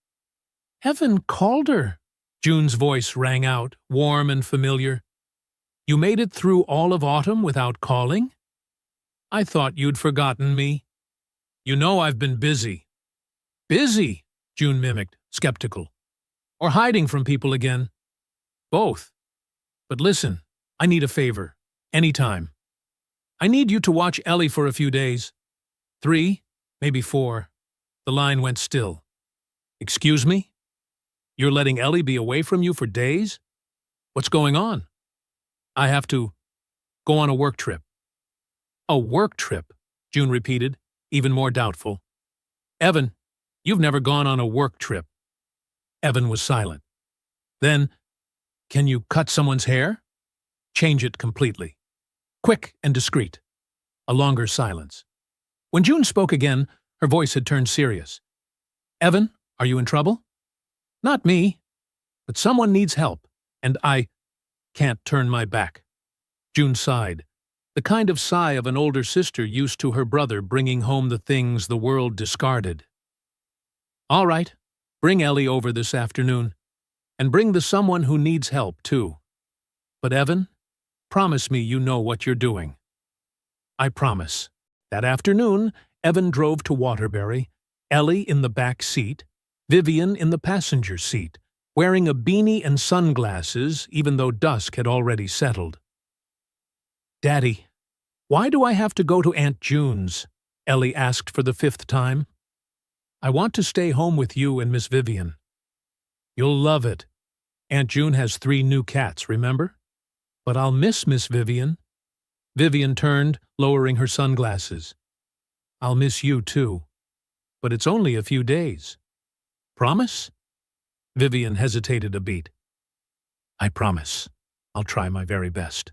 Evan called her. June's voice rang out, warm and familiar. You made it through all of autumn without calling? I thought you'd forgotten me. You know I've been busy. Busy? June mimicked, skeptical. Or hiding from people again? Both. But listen, I need a favor. Anytime. I need you to watch Ellie for a few days. 3, maybe 4. The line went still. Excuse me? You're letting Ellie be away from you for days? What's going on? I have to go on a work trip. A work trip, June repeated, even more doubtful. Evan, you've never gone on a work trip. Evan was silent. Then, can you cut someone's hair? Change it completely. Quick and discreet. A longer silence. When June spoke again, her voice had turned serious. Evan, are you in trouble? Not me, but someone needs help, and I can't turn my back. June sighed, the kind of sigh of an older sister used to her brother bringing home the things the world discarded. All right, bring Ellie over this afternoon, and bring the someone who needs help, too. But Evan, promise me you know what you're doing. I promise. That afternoon, Evan drove to Waterbury, Ellie in the back seat, Vivian in the passenger seat, wearing a beanie and sunglasses even though dusk had already settled. Daddy, why do I have to go to Aunt June's? Ellie asked for the 5th time. I want to stay home with you and Miss Vivian. You'll love it. Aunt June has 3 new cats, remember? But I'll miss Miss Vivian. Vivian turned, lowering her sunglasses. I'll miss you too. But it's only a few days. Promise? Vivian hesitated a beat. I promise. I'll try my very best.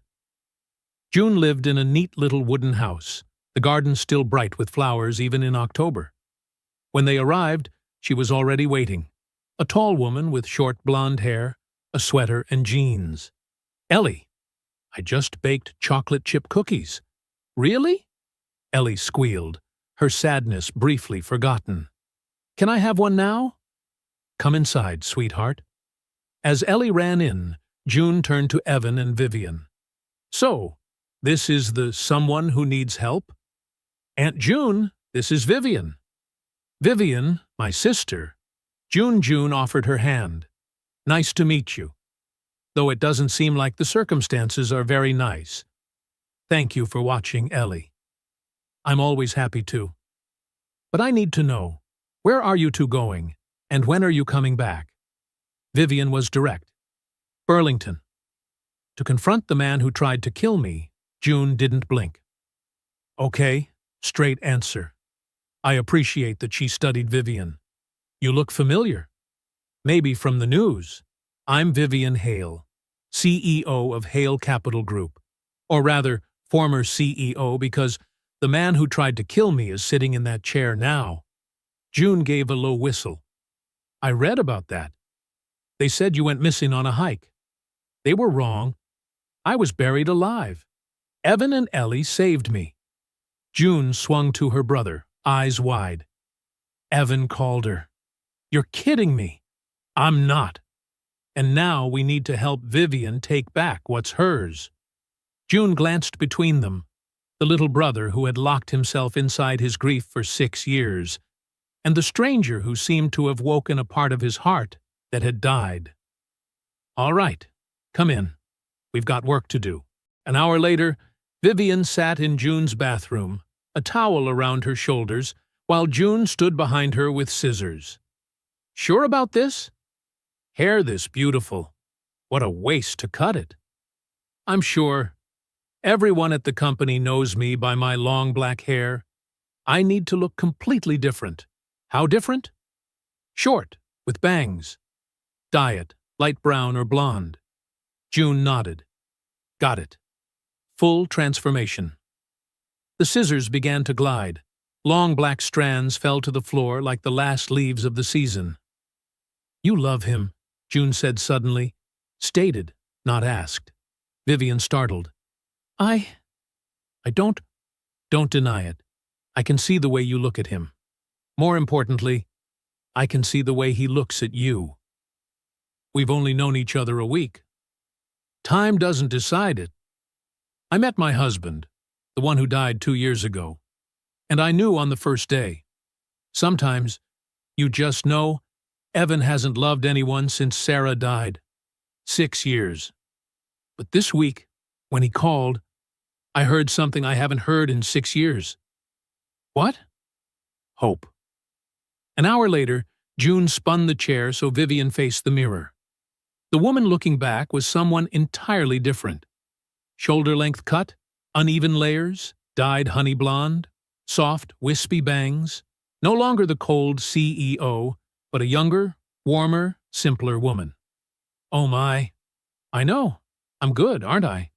June lived in a neat little wooden house, the garden still bright with flowers even in October. When they arrived, she was already waiting, a tall woman with short blonde hair, a sweater and jeans. Ellie, I just baked chocolate chip cookies. Really? Ellie squealed, her sadness briefly forgotten. Can I have one now? Come inside, sweetheart. As Ellie ran in, June turned to Evan and Vivian. So, this is the someone who needs help? Aunt June, this is Vivian. Vivian, my sister. June offered her hand. Nice to meet you. Though it doesn't seem like the circumstances are very nice. Thank you for watching, Ellie. I'm always happy to. But I need to know, where are you two going, and when are you coming back? Vivian was direct. Burlington. To confront the man who tried to kill me, June didn't blink. Okay, straight answer. I appreciate that she studied Vivian. You look familiar. Maybe from the news. I'm Vivian Hale, CEO of Hale Capital Group. Or rather, former CEO, because the man who tried to kill me is sitting in that chair now. June gave a low whistle. I read about that. They said you went missing on a hike. They were wrong. I was buried alive. Evan and Ellie saved me. June swung to her brother, eyes wide. Evan called her. You're kidding me. I'm not. And now we need to help Vivian take back what's hers. June glanced between them, the little brother who had locked himself inside his grief for 6 years, and the stranger who seemed to have woken a part of his heart that had died. All right, come in. We've got work to do. An hour later, Vivian sat in June's bathroom, a towel around her shoulders, while June stood behind her with scissors. Sure about this? Hair this beautiful. What a waste to cut it. I'm sure. Everyone at the company knows me by my long black hair. I need to look completely different. How different? Short, with bangs. Dye it, light brown or blonde. June nodded. Got it. Full transformation. The scissors began to glide. Long black strands fell to the floor like the last leaves of the season. You love him, June said suddenly. Stated, not asked. Vivian startled. I don't deny it. I can see the way you look at him. More importantly, I can see the way he looks at you. We've only known each other a week. Time doesn't decide it. I met my husband, the one who died 2 years ago, and I knew on the first day. Sometimes, you just know, Evan hasn't loved anyone since Sarah died. 6 years. But this week, when he called, I heard something I haven't heard in 6 years. What? Hope. An hour later, June spun the chair so Vivian faced the mirror. The woman looking back was someone entirely different. Shoulder-length cut, uneven layers, dyed honey blonde, soft, wispy bangs. No longer the cold CEO, but a younger, warmer, simpler woman. Oh my. I know. I'm good, aren't I?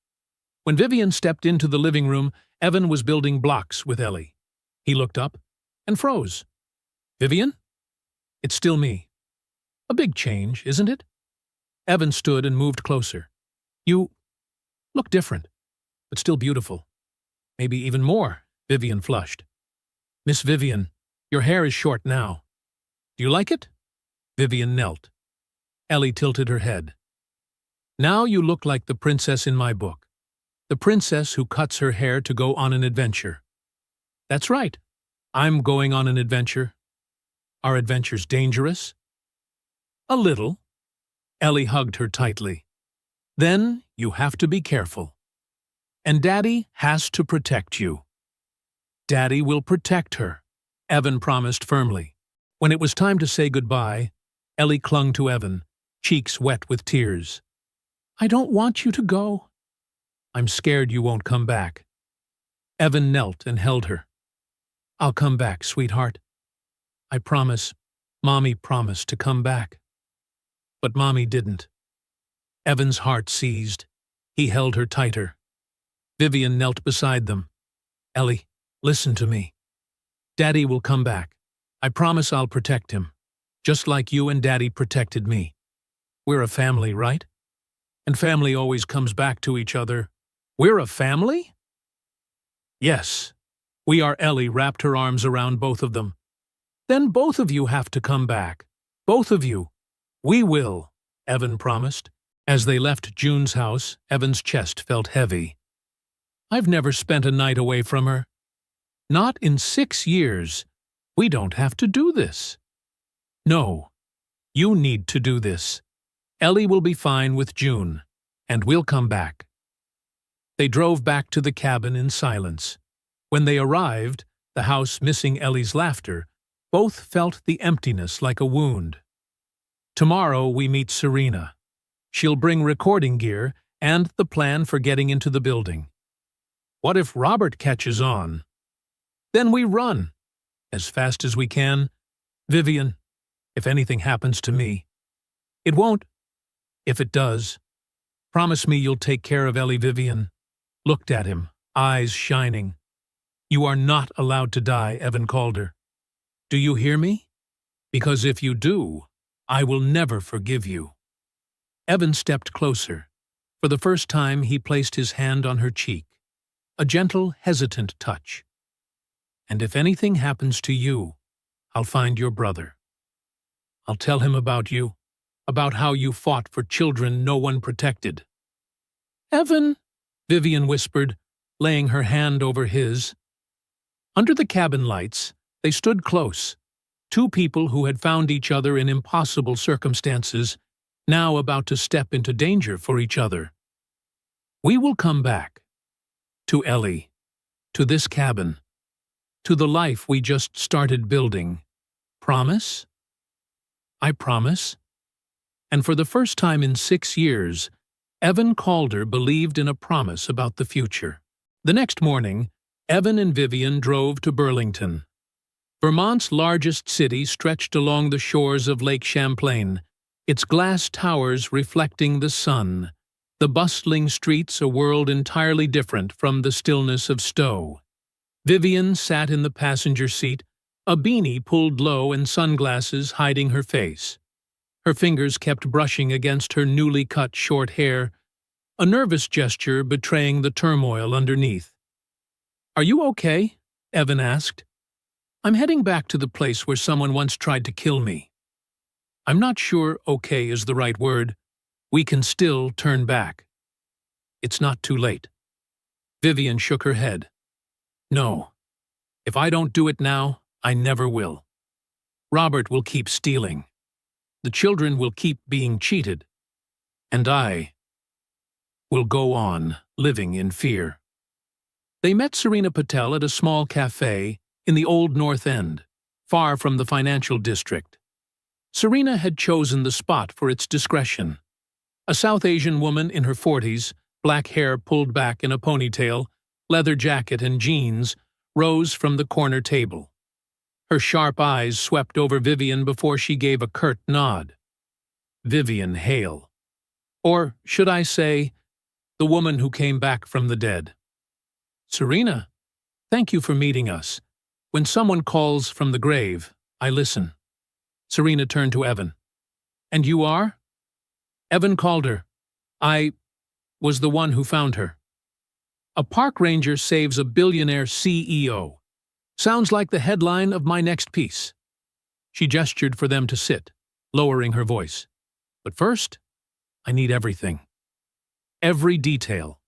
When Vivian stepped into the living room, Evan was building blocks with Ellie. He looked up and froze. Vivian? It's still me. A big change, isn't it? Evan stood and moved closer. You look different, but still beautiful. Maybe even more, Vivian flushed. Miss Vivian, your hair is short now. Do you like it? Vivian knelt. Ellie tilted her head. Now you look like the princess in my book. The princess who cuts her hair to go on an adventure. That's right. I'm going on an adventure. Are adventures dangerous? A little. Ellie hugged her tightly. Then you have to be careful. And Daddy has to protect you. Daddy will protect her, Evan promised firmly. When it was time to say goodbye, Ellie clung to Evan, cheeks wet with tears. I don't want you to go. I'm scared you won't come back. Evan knelt and held her. I'll come back, sweetheart. I promise. Mommy promised to come back. But Mommy didn't. Evan's heart seized. He held her tighter. Vivian knelt beside them. Ellie, listen to me. Daddy will come back. I promise I'll protect him, just like you and Daddy protected me. We're a family, right? And family always comes back to each other. We're a family? Yes. We are. Ellie wrapped her arms around both of them. Then both of you have to come back. Both of you. We will, Evan promised. As they left June's house, Evan's chest felt heavy. I've never spent a night away from her. Not in 6 years. We don't have to do this. No. You need to do this. Ellie will be fine with June, and we'll come back. They drove back to the cabin in silence. When they arrived, the house missing Ellie's laughter, both felt the emptiness like a wound. Tomorrow we meet Serena. She'll bring recording gear and the plan for getting into the building. What if Robert catches on? Then we run, as fast as we can. Vivian, if anything happens to me. It won't. If it does, promise me you'll take care of Ellie. Vivian looked at him, eyes shining. You are not allowed to die, Evan called her. Do you hear me? Because if you do, I will never forgive you. Evan stepped closer. For the first time, he placed his hand on her cheek, a gentle, hesitant touch. And if anything happens to you, I'll find your brother. I'll tell him about you, about how you fought for children no one protected. Evan, Vivian whispered, laying her hand over his. Under the cabin lights, they stood close, Two people who had found each other in impossible circumstances, now about to step into danger for each other. We will come back. To Ellie. To this cabin. To the life we just started building. Promise? I promise. And for the first time in 6 years, Evan Calder believed in a promise about the future. The next morning, Evan and Vivian drove to Burlington. Vermont's largest city stretched along the shores of Lake Champlain, its glass towers reflecting the sun, the bustling streets a world entirely different from the stillness of Stowe. Vivian sat in the passenger seat, a beanie pulled low and sunglasses hiding her face. Her fingers kept brushing against her newly cut short hair, a nervous gesture betraying the turmoil underneath. "Are you okay?" Evan asked. "I'm heading back to the place where someone once tried to kill me." "I'm not sure okay is the right word. We can still turn back. It's not too late." Vivian shook her head. "No. If I don't do it now, I never will. Robert will keep stealing. The children will keep being cheated. And I will go on living in fear." They met Serena Patel at a small cafe in the Old North End, far from the financial district. Serena had chosen the spot for its discretion. A South Asian woman in her 40s, black hair pulled back in a ponytail, leather jacket and jeans, rose from the corner table. Her sharp eyes swept over Vivian before she gave a curt nod. Vivian Hale. Or, should I say, the woman who came back from the dead. "Serena, thank you for meeting us. When someone calls from the grave, I listen." Serena turned to Evan. "And you are?" "Evan Calder. I was the one who found her." "A park ranger saves a billionaire CEO. Sounds like the headline of my next piece." She gestured for them to sit, lowering her voice. "But first, I need everything. Every detail."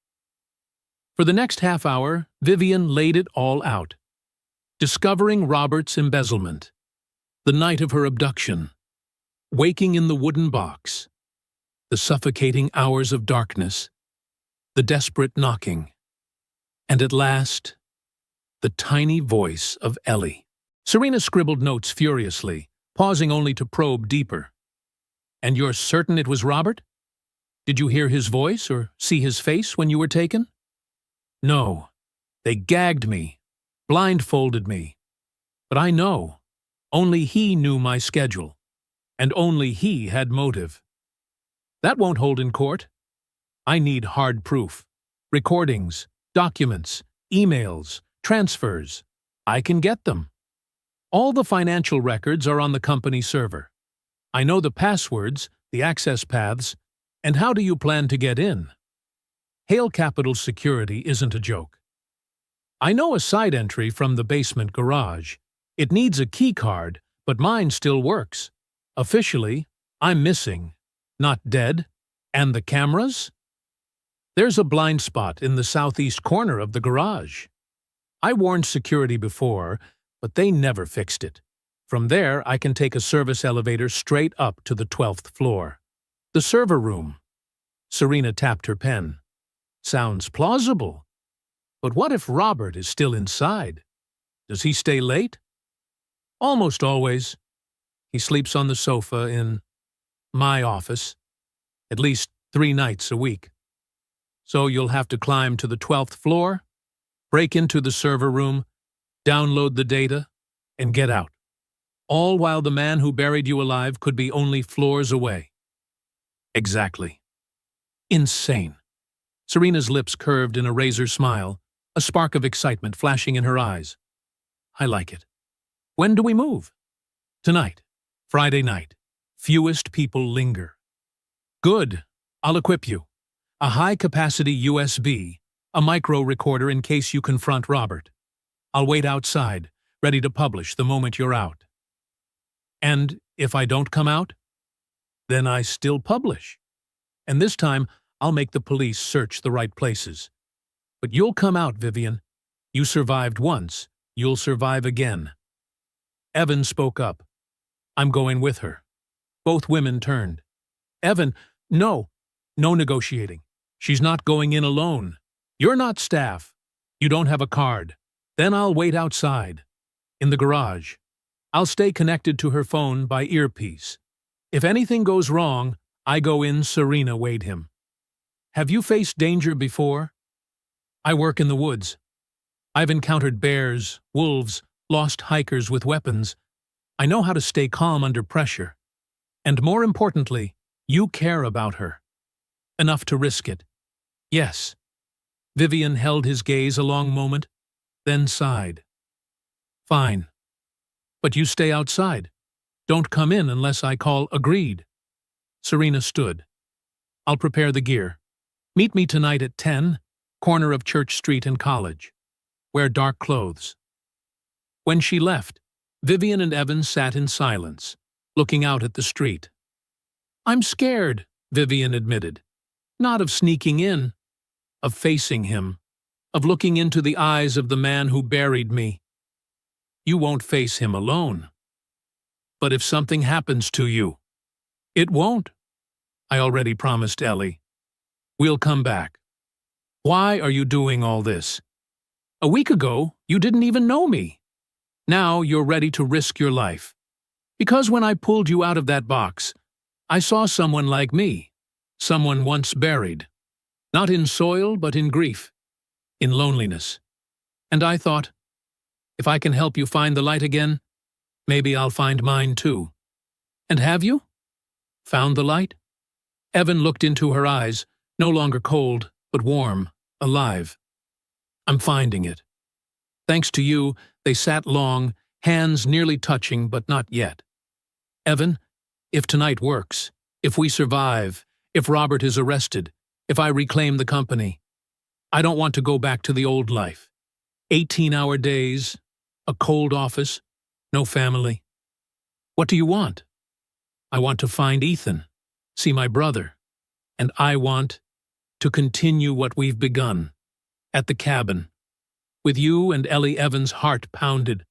For the next half hour, Vivian laid it all out. Discovering Robert's embezzlement, the night of her abduction, waking in the wooden box, the suffocating hours of darkness, the desperate knocking, and at last, the tiny voice of Ellie. Serena scribbled notes furiously, pausing only to probe deeper. "And you're certain it was Robert? Did you hear his voice or see his face when you were taken?" "No. They gagged me, blindfolded me. But I know. Only he knew my schedule. And only he had motive. That won't hold in court. I need hard proof. Recordings, documents, emails, transfers. I can get them. All the financial records are on the company server. I know the passwords, the access paths, and how do you plan to get in? Hale Capital's security isn't a joke. I know a side entry from the basement garage. It needs a key card, but mine still works. Officially, I'm missing, not dead. And the cameras? There's a blind spot in the southeast corner of the garage. I warned security before, but they never fixed it. From there, I can take a service elevator straight up to the 12th floor. The server room." Serena tapped her pen. "Sounds plausible. But what if Robert is still inside? Does he stay late?" "Almost always. He sleeps on the sofa in my office, at least 3 nights a week. So you'll have to climb to the 12th floor, break into the server room, download the data, and get out. All while the man who buried you alive could be only floors away." "Exactly. Insane." Serena's lips curved in a razor smile, a spark of excitement flashing in her eyes. "I like it. When do we move?" "Tonight. Friday night. Fewest people linger." "Good. I'll equip you. A high-capacity USB, a micro recorder in case you confront Robert. I'll wait outside, ready to publish the moment you're out." "And if I don't come out?" "Then I still publish. And this time, I'll make the police search the right places. But you'll come out, Vivian. You survived once. You'll survive again." Evan spoke up, I'm going with her. Both women turned. Evan, no. No negotiating. She's not going in alone. You're not staff. You don't have a card. Then I'll wait outside. In the garage. I'll stay connected to her phone by earpiece. If anything goes wrong, I go in. Serena weighed him. Have you faced danger before? I work in the woods. I've encountered bears, wolves, lost hikers with weapons. I know how to stay calm under pressure. And more importantly, you care about her. Enough to risk it. Yes. Vivian held his gaze a long moment, then sighed. Fine. But you stay outside. Don't come in unless I call agreed. Serena stood. I'll prepare the gear. Meet me tonight at 10, corner of Church Street and College. Wear dark clothes. When she left, Vivian and Evan sat in silence, looking out at the street. I'm scared, Vivian admitted. Not of sneaking in, of facing him, of looking into the eyes of the man who buried me. You won't face him alone. But if something happens to you, it won't. I already promised Ellie. We'll come back. Why are you doing all this? A week ago, you didn't even know me. Now you're ready to risk your life. Because when I pulled you out of that box, I saw someone like me, someone once buried. Not in soil, but in grief, in loneliness. And I thought, if I can help you find the light again, maybe I'll find mine too. And have you? Found the light? Evan looked into her eyes, no longer cold, but warm, alive. I'm finding it. Thanks to you, they sat long, hands nearly touching, but not yet. Evan, if tonight works, if we survive, if Robert is arrested, if I reclaim the company, I don't want to go back to the old life. 18-hour days, a cold office, no family. What do you want? I want to find Ethan, see my brother, and I want to continue what we've begun. At the cabin, with you and Ellie Evans' heart pounded.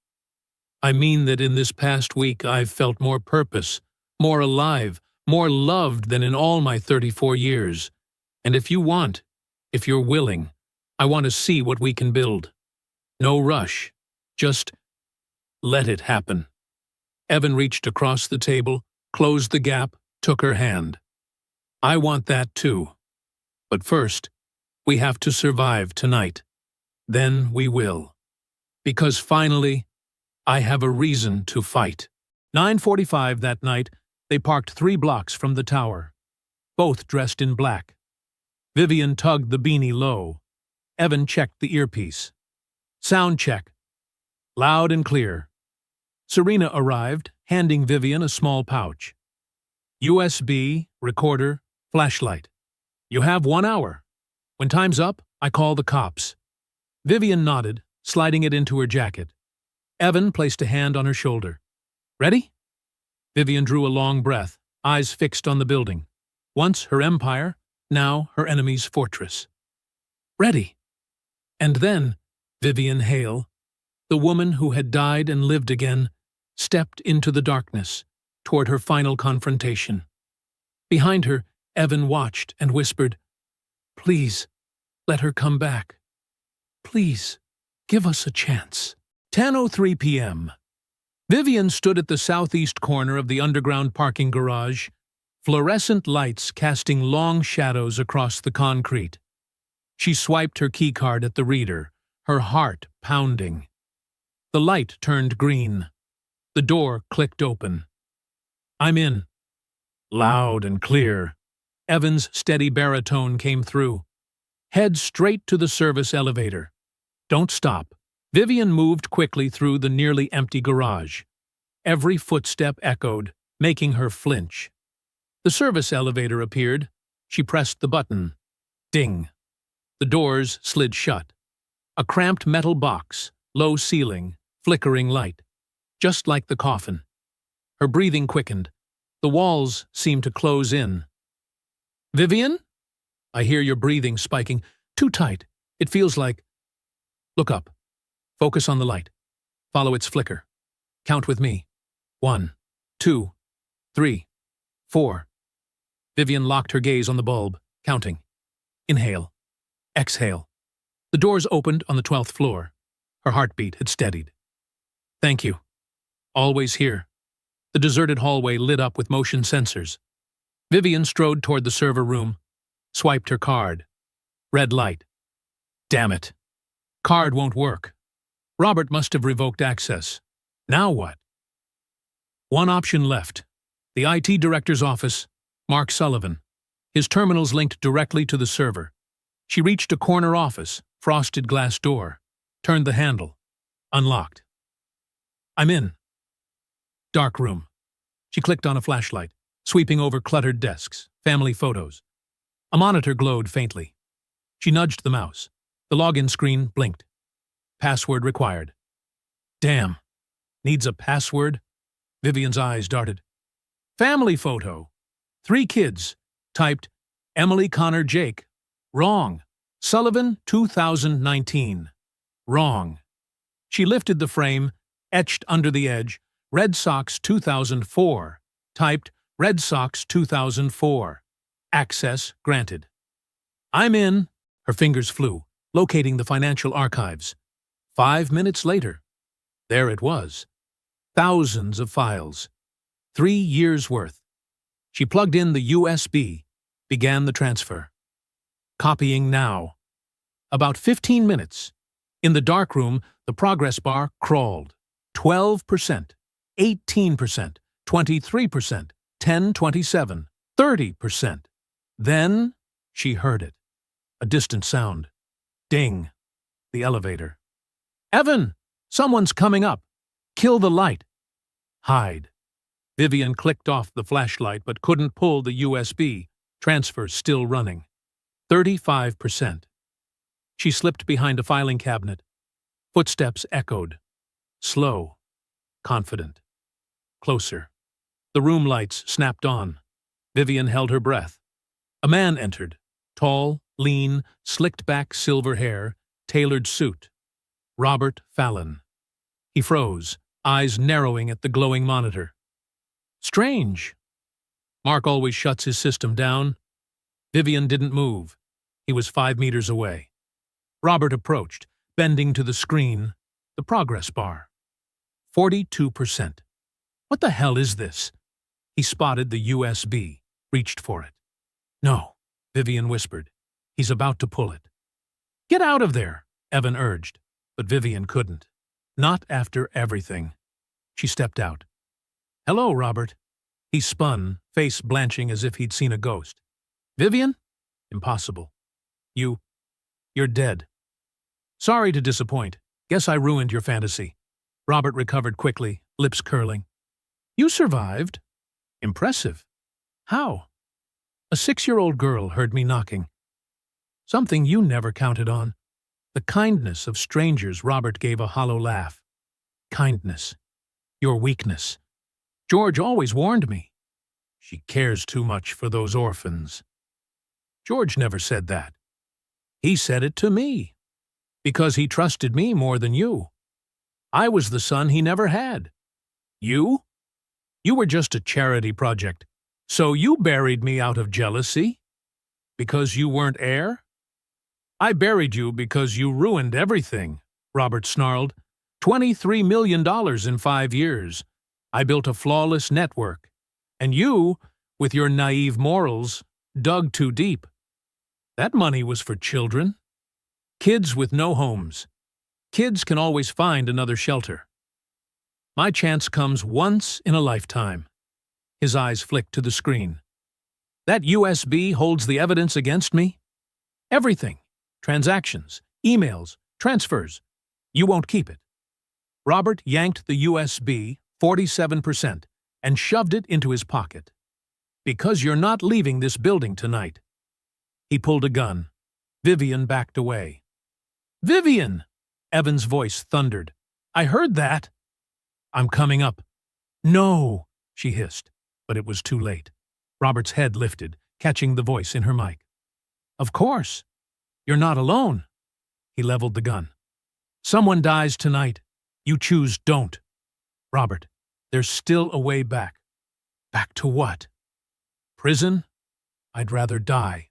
I mean that in this past week I've felt more purpose, more alive, more loved than in all my 34 years. And if you want, if you're willing, I want to see what we can build. No rush, just let it happen. Evan reached across the table, closed the gap, took her hand. I want that too. But first, we have to survive tonight. Then we will. Because finally, I have a reason to fight. 9:45 that night, they parked 3 blocks from the tower, both dressed in black. Vivian tugged the beanie low. Evan checked the earpiece. Sound check. Loud and clear. Serena arrived, handing Vivian a small pouch. USB, recorder, flashlight. You have 1 hour. When time's up, I call the cops. Vivian nodded, sliding it into her jacket. Evan placed a hand on her shoulder. Ready? Vivian drew a long breath, eyes fixed on the building. Once her empire, now her enemy's fortress. Ready. And then, Vivian Hale, the woman who had died and lived again, stepped into the darkness, toward her final confrontation. Behind her, Evan watched and whispered, Please, let her come back. Please, give us a chance. 10:03 p.m. Vivian stood at the southeast corner of the underground parking garage, fluorescent lights casting long shadows across the concrete. She swiped her keycard at the reader, her heart pounding. The light turned green. The door clicked open. I'm in. Loud and clear. Evan's steady baritone came through. Head straight to the service elevator. Don't stop. Vivian moved quickly through the nearly empty garage. Every footstep echoed, making her flinch. The service elevator appeared. She pressed the button. Ding. The doors slid shut. A cramped metal box, low ceiling, flickering light. Just like the coffin. Her breathing quickened. The walls seemed to close in. Vivian? I hear your breathing spiking. Too tight. It feels like... Look up. Focus on the light. Follow its flicker. Count with me. 1, 2, 3, 4. Vivian locked her gaze on the bulb, counting. Inhale. Exhale. The doors opened on the 12th floor. Her heartbeat had steadied. Thank you. Always here. The deserted hallway lit up with motion sensors. Vivian strode toward the server room, swiped her card. Red light. Damn it. Card won't work. Robert must have revoked access. Now what? One option left. The IT director's office, Mark Sullivan. His terminals linked directly to the server. She reached a corner office, frosted glass door, turned the handle, unlocked. I'm in. Dark room. She clicked on a flashlight, sweeping over cluttered desks, family photos. A monitor glowed faintly. She nudged the mouse. The login screen blinked. Password required. Damn. Needs a password? Vivian's eyes darted. Family photo. 3 kids. Typed, Emily Connor Jake. Wrong. Sullivan 2019. Wrong. She lifted the frame, etched under the edge, Red Sox 2004. Typed, Red Sox 2004. Access granted. I'm in. Her fingers flew, locating the financial archives. 5 minutes later, there it was. Thousands of files. 3 years' worth. She plugged in the USB, began the transfer. Copying now. About 15 minutes. In the darkroom, the progress bar crawled. 12%, 18%, 23%, 10-27, 30%. Then she heard it. A distant sound. Ding. The elevator. Evan! Someone's coming up. Kill the light. Hide. Vivian clicked off the flashlight but couldn't pull the USB. Transfer still running. 35%. She slipped behind a filing cabinet. Footsteps echoed. Slow. Confident. Closer. The room lights snapped on. Vivian held her breath. A man entered. Tall, lean, slicked-back silver hair, tailored suit. Robert Fallon. He froze, eyes narrowing at the glowing monitor. Strange. Mark always shuts his system down. Vivian didn't move. He was 5 meters away. Robert approached, bending to the screen, the progress bar. 42%. What the hell is this? He spotted the USB, reached for it. No, Vivian whispered. He's about to pull it. Get out of there, Evan urged, but Vivian couldn't. Not after everything. She stepped out. Hello, Robert. He spun, face blanching as if he'd seen a ghost. Vivian? Impossible. You're dead. Sorry to disappoint. Guess I ruined your fantasy. Robert recovered quickly, lips curling. You survived? Impressive. How? A 6-year-old girl heard me knocking. Something you never counted on. The kindness of strangers. Robert gave a hollow laugh. Kindness. Your weakness. George always warned me. She cares too much for those orphans. George never said that. He said it to me. Because he trusted me more than you. I was the son he never had. You? You were just a charity project. So you buried me out of jealousy? Because you weren't heir? I buried you because you ruined everything, Robert snarled. $23 million in 5 years. I built a flawless network. And you, with your naive morals, dug too deep. That money was for children. Kids with no homes. Kids can always find another shelter. My chance comes once in a lifetime. His eyes flicked to the screen. That USB holds the evidence against me? Everything. Transactions, emails, transfers. You won't keep it. Robert yanked the USB, 47%, and shoved it into his pocket. Because you're not leaving this building tonight. He pulled a gun. Vivian backed away. Vivian! Evan's voice thundered. I heard that. I'm coming up. No, she hissed, but it was too late. Robert's head lifted, catching the voice in her mic. Of course. You're not alone. He leveled the gun. Someone dies tonight. You choose don't. Robert, there's still a way back. Back to what? Prison? I'd rather die.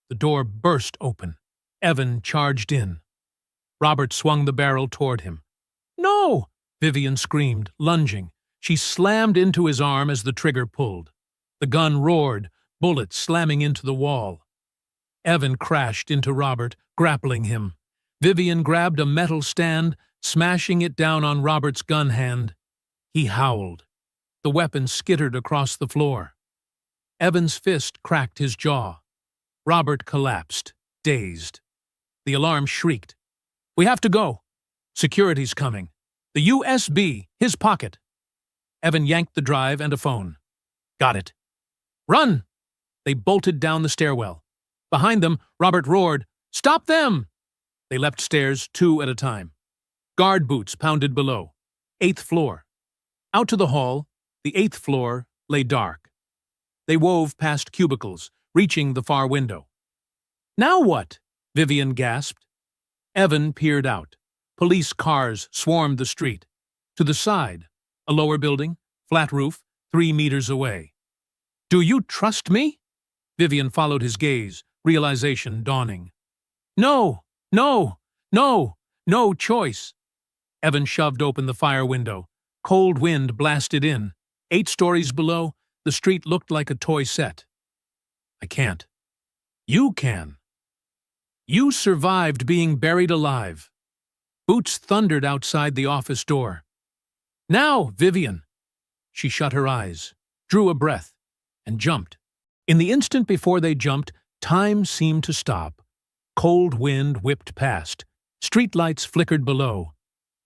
The door burst open. Evan charged in. Robert swung the barrel toward him. No! Vivian screamed, lunging. She slammed into his arm as the trigger pulled. The gun roared, bullets slamming into the wall. Evan crashed into Robert, grappling him. Vivian grabbed a metal stand, smashing it down on Robert's gun hand. He howled. The weapon skittered across the floor. Evan's fist cracked his jaw. Robert collapsed, dazed. The alarm shrieked. We have to go. Security's coming. The USB, his pocket. Evan yanked the drive and a phone. Got it. Run! They bolted down the stairwell. Behind them, Robert roared, Stop them! They leapt stairs, 2 at a time. Guard boots pounded below. 8th floor. Out to the hall, the 8th floor lay dark. They wove past cubicles, reaching the far window. Now what? Vivian gasped. Evan peered out. Police cars swarmed the street. To the side, a lower building, flat roof, 3 meters away. Do you trust me? Vivian followed his gaze, realization dawning. No, no, no, no choice. Evan shoved open the fire window. Cold wind blasted in. 8 stories below, the street looked like a toy set. I can't. You can. You survived being buried alive. Boots thundered outside the office door. Now, Vivian! She shut her eyes, drew a breath, and jumped. In the instant before they jumped, time seemed to stop. Cold wind whipped past. Streetlights flickered below.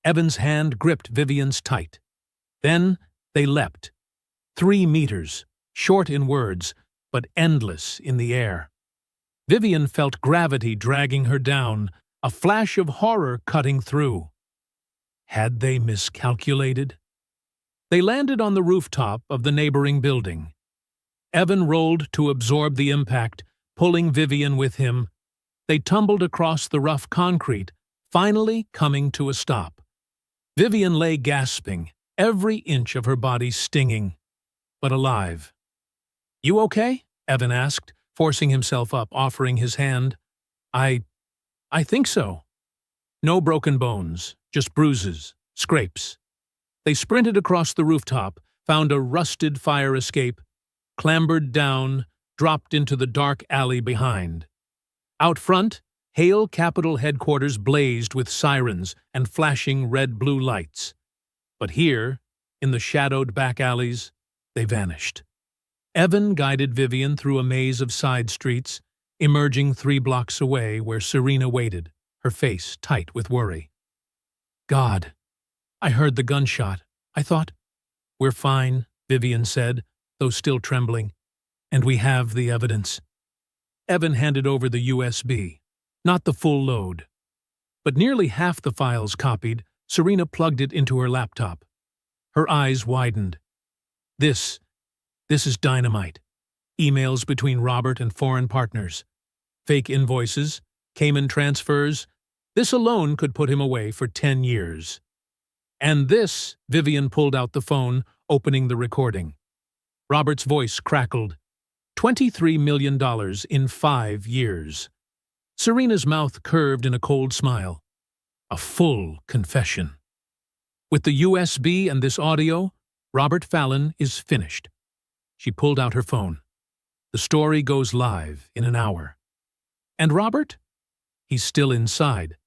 Evan's hand gripped Vivian's tight. Then they leapt. 3 meters, short in words, but endless in the air. Vivian felt gravity dragging her down, a flash of horror cutting through. Had they miscalculated? They landed on the rooftop of the neighboring building. Evan rolled to absorb the impact, pulling Vivian with him. They tumbled across the rough concrete, finally coming to a stop. Vivian lay gasping, every inch of her body stinging, but alive. You okay? Evan asked, forcing himself up, offering his hand. I think so. No broken bones, just bruises, scrapes. They sprinted across the rooftop, found a rusted fire escape, clambered down, dropped into the dark alley behind. Out front, Hale Capital headquarters blazed with sirens and flashing red-blue lights. But here, in the shadowed back alleys, they vanished. Evan guided Vivian through a maze of side streets, emerging 3 blocks away where Serena waited, her face tight with worry. God, I heard the gunshot. I thought, we're fine, Vivian said, though still trembling, and we have the evidence. Evan handed over the USB, not the full load. But nearly half the files copied, Serena plugged it into her laptop. Her eyes widened. This is dynamite. Emails between Robert and foreign partners. Fake invoices, Cayman transfers. This alone could put him away for 10 years. And this, Vivian pulled out the phone, opening the recording. Robert's voice crackled. $23 million in 5 years. Serena's mouth curved in a cold smile. A full confession. With the USB and this audio, Robert Fallon is finished. She pulled out her phone. The story goes live in an hour. And Robert? He's still inside.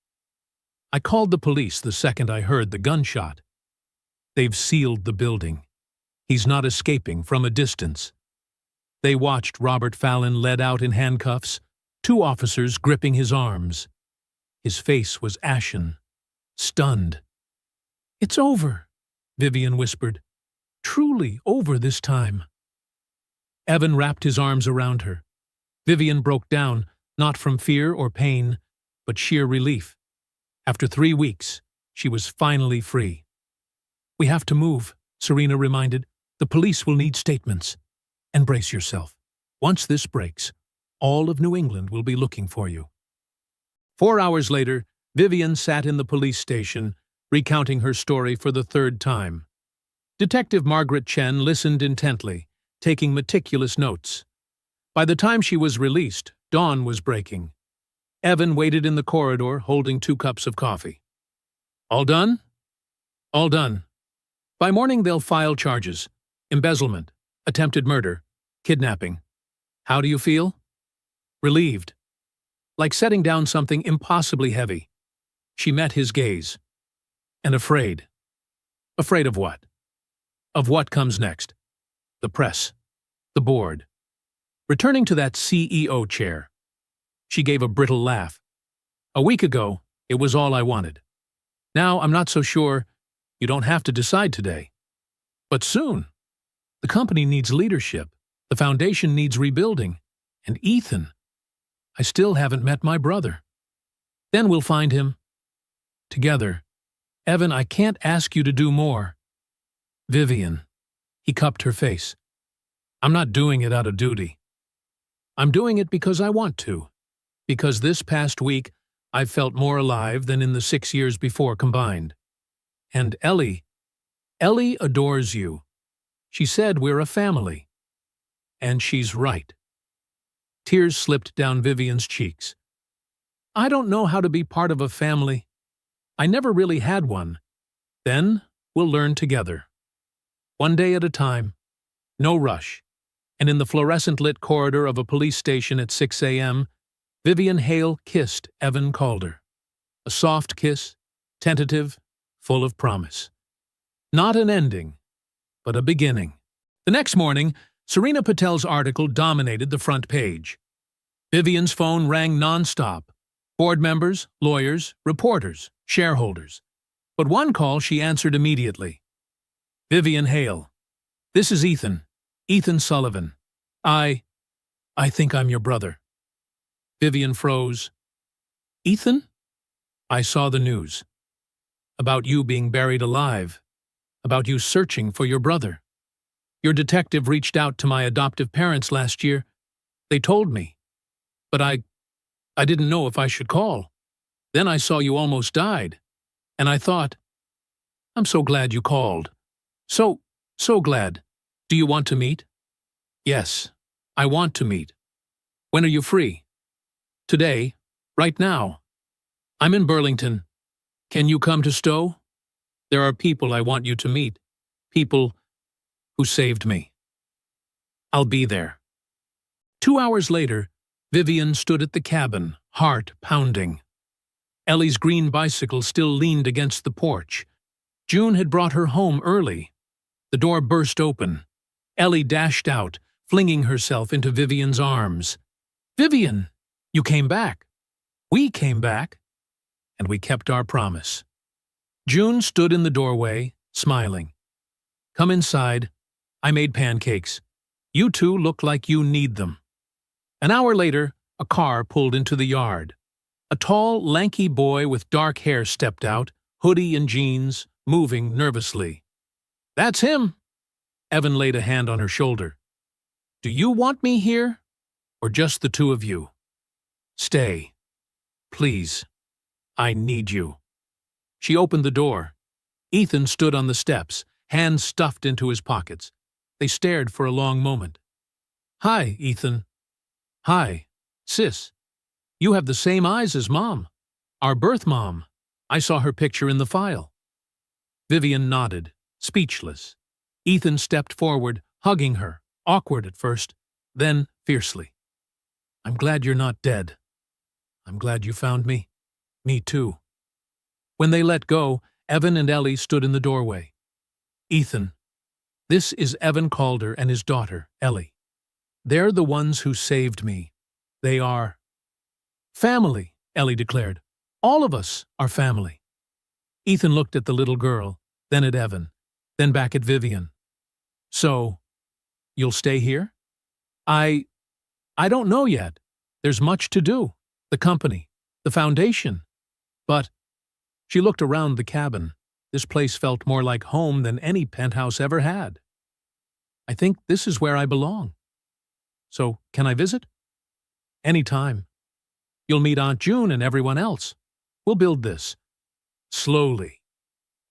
I called the police the second I heard the gunshot. They've sealed the building. He's not escaping from a distance. They watched Robert Fallon led out in handcuffs, 2 officers gripping his arms. His face was ashen, stunned. It's over, Vivian whispered. Truly over this time. Evan wrapped his arms around her. Vivian broke down, not from fear or pain, but sheer relief. After 3 weeks, she was finally free. We have to move, Serena reminded. The police will need statements. And brace yourself. Once this breaks, all of New England will be looking for you. 4 hours later, Vivian sat in the police station, recounting her story for the 3rd time. Detective Margaret Chen listened intently, taking meticulous notes. By the time she was released, dawn was breaking. Evan waited in the corridor, holding 2 cups of coffee. All done? All done. By morning they'll file charges. Embezzlement, attempted murder, kidnapping. How do you feel? Relieved. Like setting down something impossibly heavy. She met his gaze. And afraid. Afraid of what? Of what comes next. The press. The board. Returning to that CEO chair. She gave a brittle laugh. A week ago, it was all I wanted. Now I'm not so sure. You don't have to decide today. But soon. The company needs leadership. The foundation needs rebuilding. And Ethan. I still haven't met my brother. Then we'll find him. Together. Evan, I can't ask you to do more. Vivian. He cupped her face. I'm not doing it out of duty. I'm doing it because I want to. Because this past week, I've felt more alive than in the 6 years before combined. And Ellie adores you. She said we're a family. And she's right. Tears slipped down Vivian's cheeks. I don't know how to be part of a family. I never really had one. Then we'll learn together. One day at a time. No rush. And in the fluorescent-lit corridor of a police station at 6 a.m., Vivian Hale kissed Evan Calder. A soft kiss, tentative, full of promise. Not an ending, but a beginning. The next morning, Serena Patel's article dominated the front page. Vivian's phone rang non-stop. Board members, lawyers, reporters, shareholders. But one call she answered immediately. Vivian Hale. This is Ethan. Ethan Sullivan. I think I'm your brother. Vivian froze. Ethan? I saw the news. About you being buried alive. About you searching for your brother. Your detective reached out to my adoptive parents last year. They told me. But I didn't know if I should call. Then I saw you almost died. And I thought, I'm so glad you called. So glad. Do you want to meet? Yes, I want to meet. When are you free? Today, right now. I'm in Burlington. Can you come to Stowe? There are people I want you to meet. People who saved me. I'll be there. 2 hours later, Vivian stood at the cabin, heart pounding. Ellie's green bicycle still leaned against the porch. June had brought her home early. The door burst open. Ellie dashed out, flinging herself into Vivian's arms. Vivian, you came back. We came back. And we kept our promise. June stood in the doorway, smiling. Come inside. I made pancakes. You two look like you need them. An hour later, a car pulled into the yard. A tall, lanky boy with dark hair stepped out, hoodie and jeans, moving nervously. That's him. Evan laid a hand on her shoulder. Do you want me here? Or just the two of you? Stay. Please. I need you. She opened the door. Ethan stood on the steps, hands stuffed into his pockets. They stared for a long moment. Hi, Ethan. Hi, sis. You have the same eyes as Mom. Our birth mom. I saw her picture in the file. Vivian nodded, speechless. Ethan stepped forward, hugging her, awkward at first, then fiercely. I'm glad you're not dead. I'm glad you found me. Me too. When they let go, Evan and Ellie stood in the doorway. Ethan, this is Evan Calder and his daughter, Ellie. They're the ones who saved me. They are family, Ellie declared. All of us are family. Ethan looked at the little girl, then at Evan, then back at Vivian. So, you'll stay here? I don't know yet. There's much to do. The company, the foundation. But she looked around the cabin. This place felt more like home than any penthouse ever had. I think this is where I belong. So, can I visit? Anytime. You'll meet Aunt June and everyone else. We'll build this. Slowly.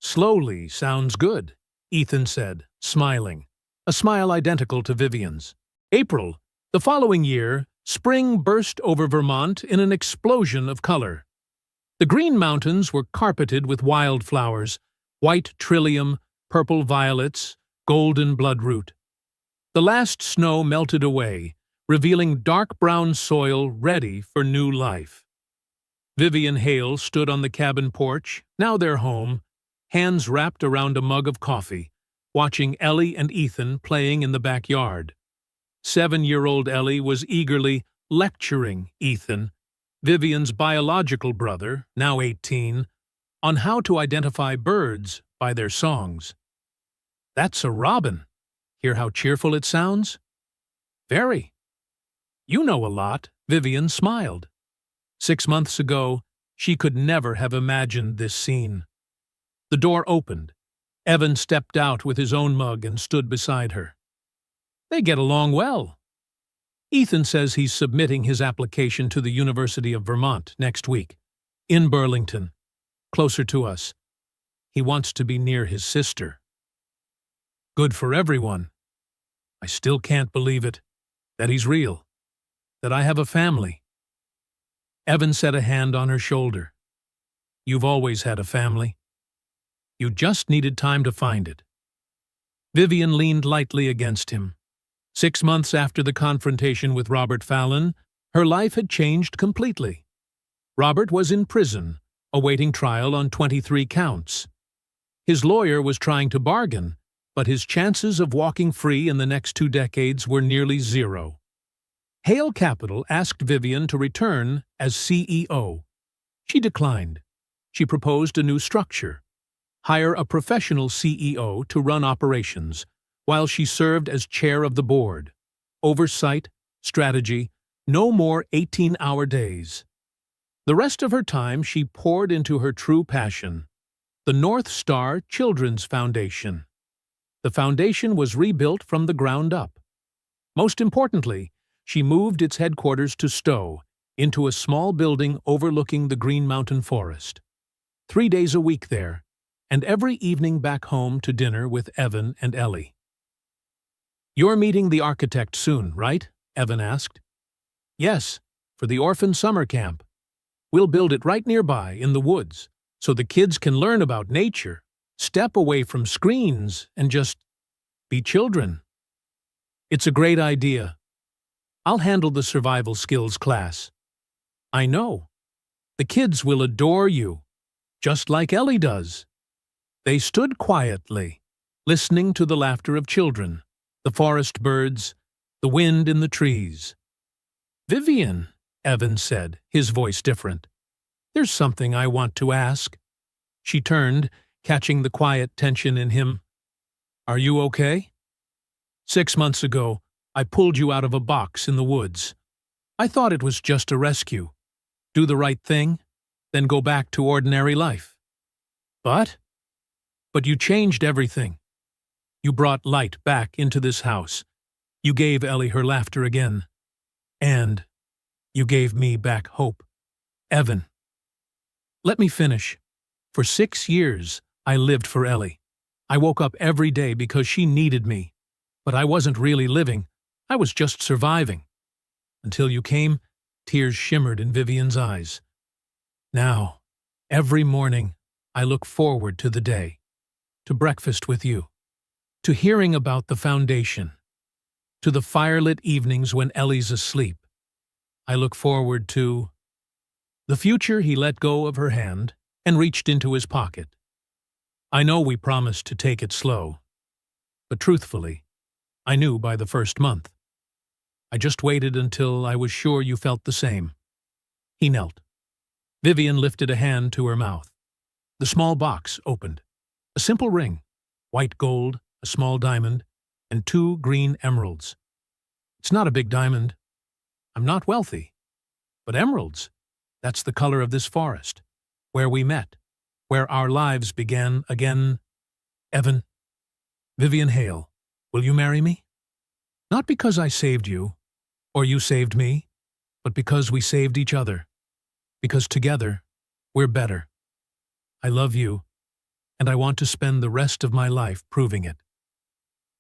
Slowly sounds good, Ethan said, smiling. a smile identical to Vivian's. April. The following year, spring burst over Vermont in an explosion of color. The Green Mountains were carpeted with wildflowers, white trillium, purple violets, golden bloodroot. The last snow melted away, revealing dark brown soil ready for new life. Vivian Hale stood on the cabin porch, now their home, hands wrapped around a mug of coffee, watching Ellie and Ethan playing in the backyard. 7-year-old Ellie was eagerly lecturing Ethan, Vivian's biological brother, now 18, on how to identify birds by their songs. "That's a robin. Hear how cheerful it sounds?" "Very." "You know a lot," Vivian smiled. 6 months ago, she could never have imagined this scene. The door opened. Evan stepped out with his own mug and stood beside her. "They get along well." "Ethan says he's submitting his application to the University of Vermont next week, in Burlington, closer to us. He wants to be near his sister." "Good for everyone. I still can't believe it, that he's real, that I have a family." Evan set a hand on her shoulder. "You've always had a family. You just needed time to find it." Vivian leaned lightly against him. 6 months after the confrontation with Robert Fallon, her life had changed completely. Robert was in prison, awaiting trial on 23 counts. His lawyer was trying to bargain, but his chances of walking free in the next 2 decades were nearly zero. Hale Capital asked Vivian to return as CEO. She declined. She proposed a new structure: hire a professional CEO to run operations, while she served as chair of the board. Oversight, strategy, no more 18-hour days. The rest of her time she poured into her true passion, the North Star Children's Foundation. The foundation was rebuilt from the ground up. Most importantly, she moved its headquarters to Stowe, into a small building overlooking the Green Mountain Forest. 3 days a week there, and every evening back home to dinner with Evan and Ellie. "You're meeting the architect soon, right?" Evan asked. "Yes, for the orphan summer camp. We'll build it right nearby, in the woods, so the kids can learn about nature, step away from screens, and just be children." "It's a great idea. I'll handle the survival skills class." "I know. The kids will adore you, just like Ellie does." They stood quietly, listening to the laughter of children, the forest birds, the wind in the trees. "Vivian," Evan said, his voice different, "there's something I want to ask." She turned, catching the quiet tension in him. "Are you okay? 6 months ago, I pulled you out of a box in the woods. I thought it was just a rescue. Do the right thing, then go back to ordinary life. But you changed everything. You brought light back into this house. You gave Ellie her laughter again. And you gave me back hope. Evan." "Let me finish. For 6 years, I lived for Ellie. I woke up every day because she needed me. But I wasn't really living. I was just surviving. Until you came," tears shimmered in Vivian's eyes. "Now, every morning, I look forward to the day. To breakfast with you. To hearing about the foundation. To the firelit evenings when Ellie's asleep. I look forward to—" The future. He let go of her hand and reached into his pocket. "I know we promised to take it slow. But truthfully, I knew by the first month. I just waited until I was sure you felt the same." He knelt. Vivian lifted a hand to her mouth. The small box opened. A simple ring, white gold, a small diamond, and 2 green emeralds. "It's not a big diamond. I'm not wealthy. But emeralds, that's the color of this forest, where we met, where our lives began again. Evan." "Vivian Hale, will you marry me? Not because I saved you, or you saved me, but because we saved each other. Because together, we're better. I love you, and I want to spend the rest of my life proving it."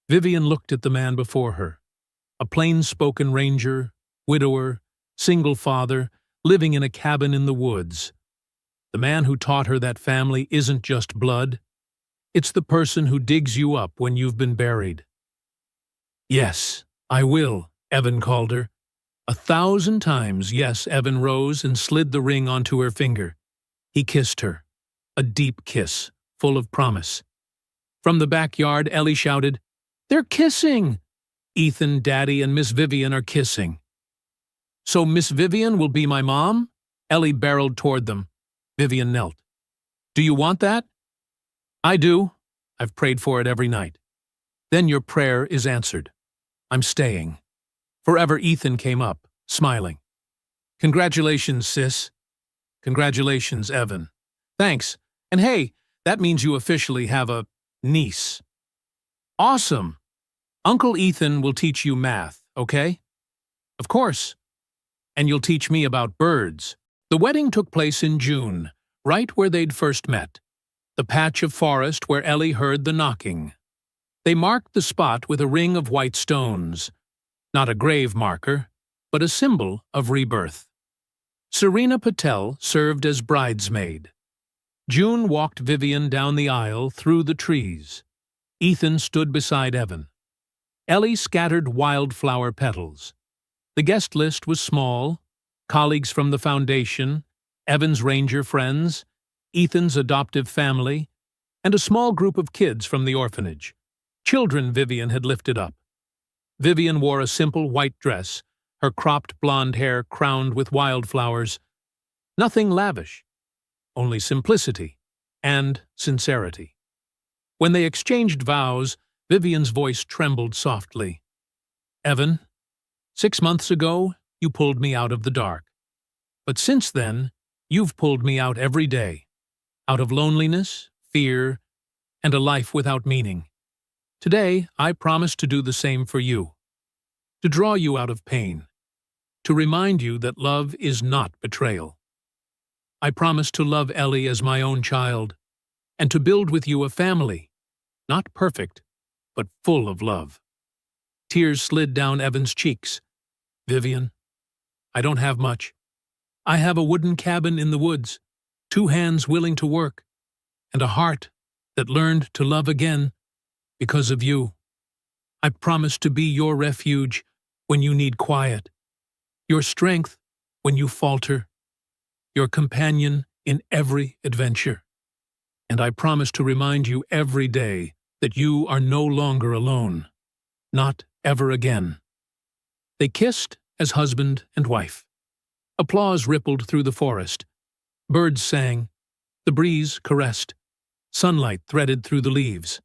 Vivian looked at the man before her, a plain-spoken ranger, widower, single father, living in a cabin in the woods. The man who taught her that family isn't just blood. It's the person who digs you up when you've been buried. "Yes, I will," Evan called her. 1,000 times, yes. Evan rose and slid the ring onto her finger. He kissed her, a deep kiss, full of promise. From the backyard, Ellie shouted, "They're kissing!" "Ethan, Daddy, and Miss Vivian are kissing." "So Miss Vivian will be my mom?" Ellie barreled toward them. Vivian knelt. "Do you want that?" "I do. I've prayed for it every night." "Then your prayer is answered. I'm staying." Forever. Ethan came up, smiling. "Congratulations, sis." "Congratulations, Evan." "Thanks. And hey, that means you officially have a niece." "Awesome. Uncle Ethan will teach you math, okay?" "Of course. And you'll teach me about birds." The wedding took place in June, right where they'd first met, the patch of forest where Ellie heard the knocking. They marked the spot with a ring of white stones, not a grave marker, but a symbol of rebirth. Serena Patel served as bridesmaid. June walked Vivian down the aisle through the trees. Ethan stood beside Evan. Ellie scattered wildflower petals. The guest list was small: colleagues from the foundation, Evan's ranger friends, Ethan's adoptive family, and a small group of kids from the orphanage. Children Vivian had lifted up. Vivian wore a simple white dress, her cropped blonde hair crowned with wildflowers. Nothing lavish, only simplicity and sincerity. When they exchanged vows, Vivian's voice trembled softly. "Evan, 6 months ago, you pulled me out of the dark. But since then, you've pulled me out every day, out of loneliness, fear, and a life without meaning. Today, I promise to do the same for you, to draw you out of pain, to remind you that love is not betrayal. I promise to love Ellie as my own child, and to build with you a family, not perfect, but full of love." Tears slid down Evan's cheeks. "Vivian, I don't have much. I have a wooden cabin in the woods, 2 hands willing to work, and a heart that learned to love again because of you. I promise to be your refuge when you need quiet, your strength when you falter, your companion in every adventure. And I promise to remind you every day that you are no longer alone, not ever again." They kissed as husband and wife. Applause rippled through the forest. Birds sang. The breeze caressed. Sunlight threaded through the leaves.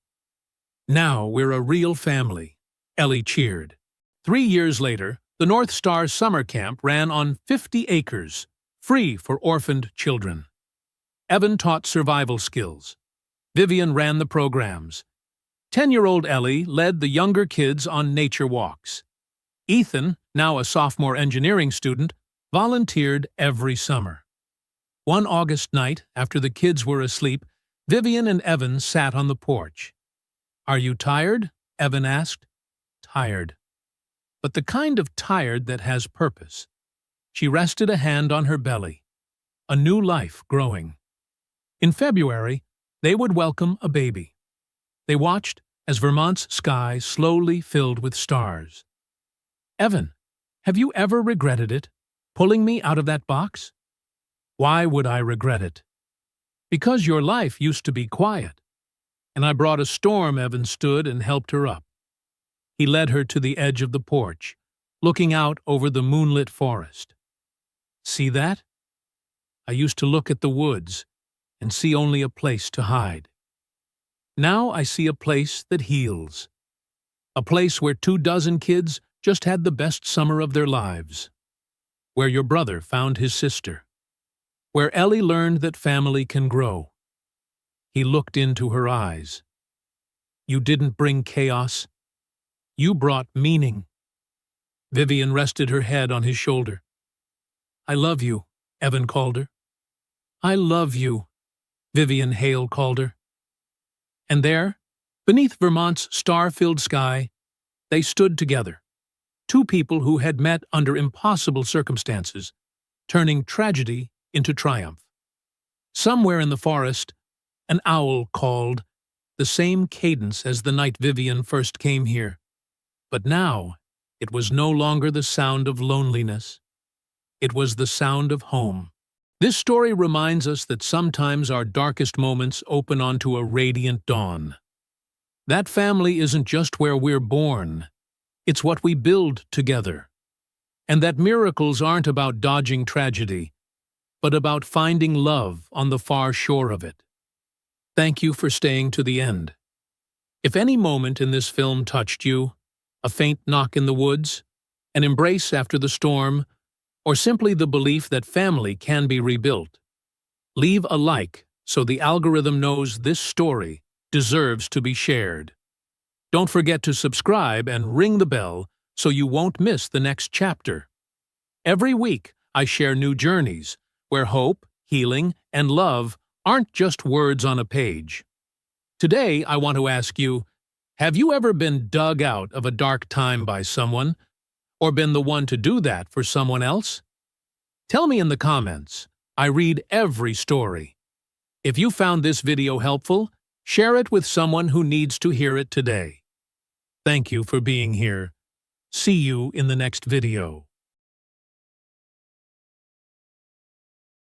"Now we're a real family," Ellie cheered. 3 years later, the North Star Summer Camp ran on 50 acres, free for orphaned children. Evan taught survival skills. Vivian ran the programs. 10-year-old Ellie led the younger kids on nature walks. Ethan, now a sophomore engineering student, volunteered every summer. One August night, after the kids were asleep, Vivian and Evan sat on the porch. "Are you tired?" Evan asked. "Tired. But the kind of tired that has purpose." She rested a hand on her belly, a new life growing. In February, they would welcome a baby. They watched as Vermont's sky slowly filled with stars. "Evan, have you ever regretted it, pulling me out of that box?" "Why would I regret it?" "Because your life used to be quiet, and I brought a storm." Evan stood and helped her up. He led her to the edge of the porch, looking out over the moonlit forest. "See that? I used to look at the woods and see only a place to hide. Now I see a place that heals. A place where 24 kids just had the best summer of their lives. Where your brother found his sister. Where Ellie learned that family can grow." He looked into her eyes. "You didn't bring chaos. You brought meaning." Vivian rested her head on his shoulder. "I love you," Evan called her. "I love you," Vivian Hale called her. And there, Beneath Vermont's star-filled sky, they stood together, two people who had met under impossible circumstances, turning tragedy into triumph. Somewhere in the forest, an owl called, the same cadence as the night Vivian first came here. But now, it was no longer the sound of loneliness. It was the sound of home. This story reminds us that sometimes our darkest moments open onto a radiant dawn. That family isn't just where we're born. It's what we build together. And that miracles aren't about dodging tragedy, but about finding love on the far shore of it. Thank you for staying to the end. If any moment in this film touched you, a faint knock in the woods, an embrace after the storm, or simply the belief that family can be rebuilt, leave a like so the algorithm knows this story deserves to be shared. Don't forget to subscribe and ring the bell so you won't miss the next chapter. Every week, I share new journeys where hope, healing, and love aren't just words on a page. Today, I want to ask you, have you ever been dug out of a dark time by someone, or been the one to do that for someone else? Tell me in the comments. I read every story. If you found this video helpful, share it with someone who needs to hear it today. Thank you for being here. See you in the next video.